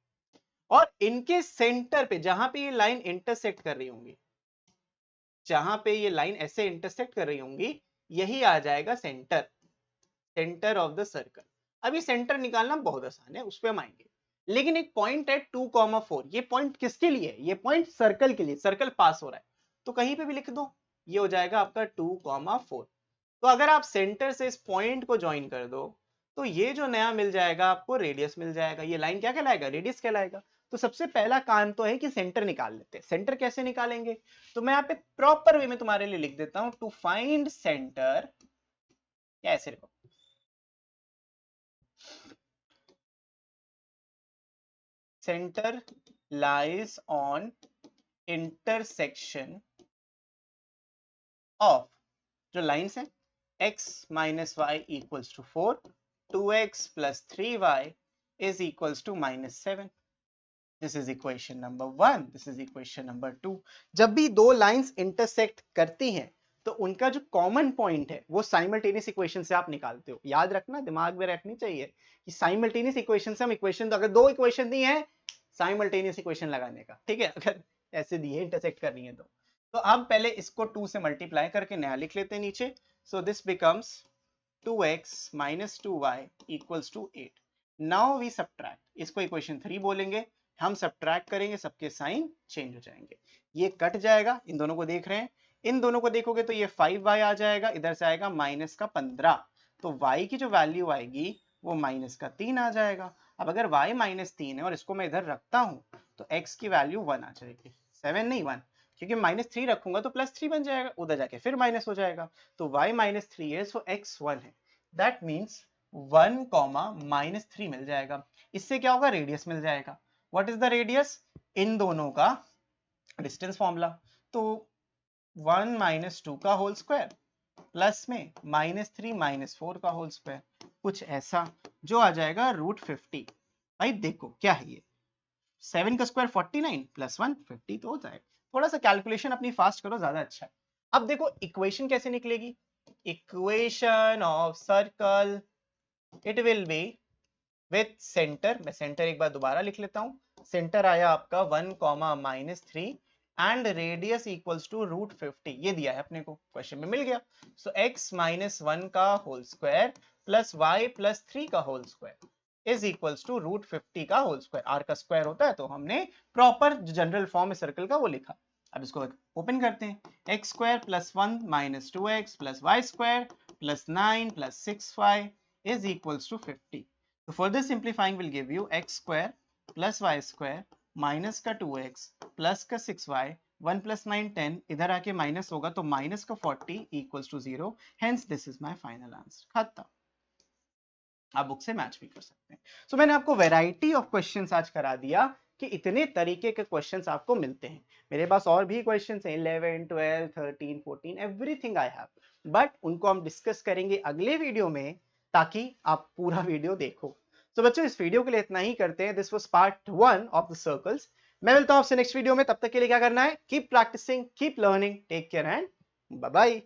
और इनके सेंटर पे, जहां पे ये लाइन इंटरसेक्ट कर रही होंगी, जहां पे ये लाइन ऐसे इंटरसेक्ट कर रही होंगी, यही आ जाएगा centre, centre of the circle. अब ये सेंटर निकालना बहुत आसान है, उस पर हम आएंगे। लेकिन एक पॉइंट है 2,4, ये पॉइंट किसके लिए है? ये पॉइंट सर्कल के लिए, सर्कल पास हो रहा है, तो कहीं पे भी लिख दो, ये हो जाएगा आपका 2,4। तो अगर आप सेंटर से इस पॉइंट को ज्वाइन कर दो, तो ये जो नया मिल जाएगा आपको, रेडियस मिल जाएगा। ये लाइन क्या कहलाएगा? रेडियस कहलाएगा। तो सबसे पहला काम तो है कि सेंटर निकाल लेते हैं। सेंटर कैसे निकालेंगे? तो मैं यहाँ पे प्रॉपर वे में तुम्हारे लिए लिख देता हूं, टू फाइंड सेंटर, या ऐसे लिखो, centre lies on intersection of, जो लाइंस है, x minus y equals to 4, 2x plus 3y is equals to -7। This is equation number 1, this is equation number 2। जब भी दो लाइंस इंटरसेक्ट करती हैं तो उनका जो कॉमन पॉइंट है वो साइमल्टेनियस इक्वेशन से आप निकालते हो। याद रखना, दिमाग में रखनी चाहिए कि साइमल्टेनियस इक्वेशन से हम इक्वेशन, तो अगर दो इक्वेशन दी है, साइमल्टेनियस इक्वेशन लगाने का, ठीक है? अगर ऐसे दी है इंटरसेक्ट करनी है तो अब पहले इसको 2 से मल्टीप्लाई करके नया लिख लेते हैं नीचे। So this becomes 2x minus 2y equals to 8। Now we subtract, इसको इक्वेशन 3 बोलेंगे। हम सब्ट्रैक्ट करेंगे, सबके साइन चेंज हो जाएंगे, ये कट जाएगा। इन दोनों को देख रहे हैं, इन दोनों को देखोगे तो ये 5y आ जाएगा, इधर से आएगा माइनस का 15, तो y की जो वैल्यू आएगी वो माइनस का 3 आ जाएगा। अब अगर y -3 है और इसको मैं इधर रखता हूं तो x की वैल्यू 1 आ जाएगी, 7 नहीं 1, क्योंकि -3 रखूंगा तो +3 बन जाएगा, उधर जाके फिर माइनस हो जाएगा। तो y -3 है, सो x 1 है, दैट मीन्स 1, -3 मिल जाएगा। इससे क्या होगा? रेडियस मिल जाएगा। What is the radius? इन दोनों का डिस्टेंस फॉर्मूला, तो 1 - 2 का होल स्क्वायर प्लस में -3 - 4 का होल स्क्वायर, कुछ ऐसा जो आ जाएगा √50। भाई देखो क्या है ये, 7 का स्क्वायर 49 प्लस 1 50 तो हो जाएगा। थोड़ा सा कैलकुलेशन अपनी फास्ट करो, ज्यादा अच्छा है। अब देखो इक्वेशन कैसे निकलेगी, equation of circle it will be with centre, मैं सेंटर एक बार दोबारा लिख लेता हूं, सेंटर आया आपका 1, -3 एंड रेडियस इक्वल्स टू √50, ये दिया है अपने को क्वेश्चन में मिल गया। सो x -1 का whole square plus y plus 3 का whole square is equals to √50 का होल स्क्वायर। r का स्क्वायर होता है तो हमने प्रॉपर जनरल फॉर्म में सर्कल का वो लिखा। अब इसको ओपन करते हैं, x square plus 1 -2x plus y square plus 9 plus 6y is equals to 50. So further simplifying will give you x square plus y square minus का 2x plus का 6y 1 plus 9 10, इधर आके माइनस होगा तो minus का 40 equals to 0. Hence this is my final answer. खत्म। आप book से मैच भी कर सकते हैं। So मैंने आपको वैरायटी ऑफ क्वेश्चंस आज करा दिया कि इतने तरीके के क्वेश्चंस आपको मिलते हैं। मेरे पास और भी क्वेश्चंस हैं 11 12 13 14 एवरीथिंग आई हैव, बट उनको हम डिस्कस करेंगे अगले वीडियो में ताकि आप पूरा वीडियो देखो। तो बच्चों इस वीडियो के लिए इतना ही करते हैं। This was part 1 of the circles. मैं मिलता हूं आपसे नेक्स्ट वीडियो में, तब तक के लिए क्या करना है, keep practising, keep learning, take care and bye bye.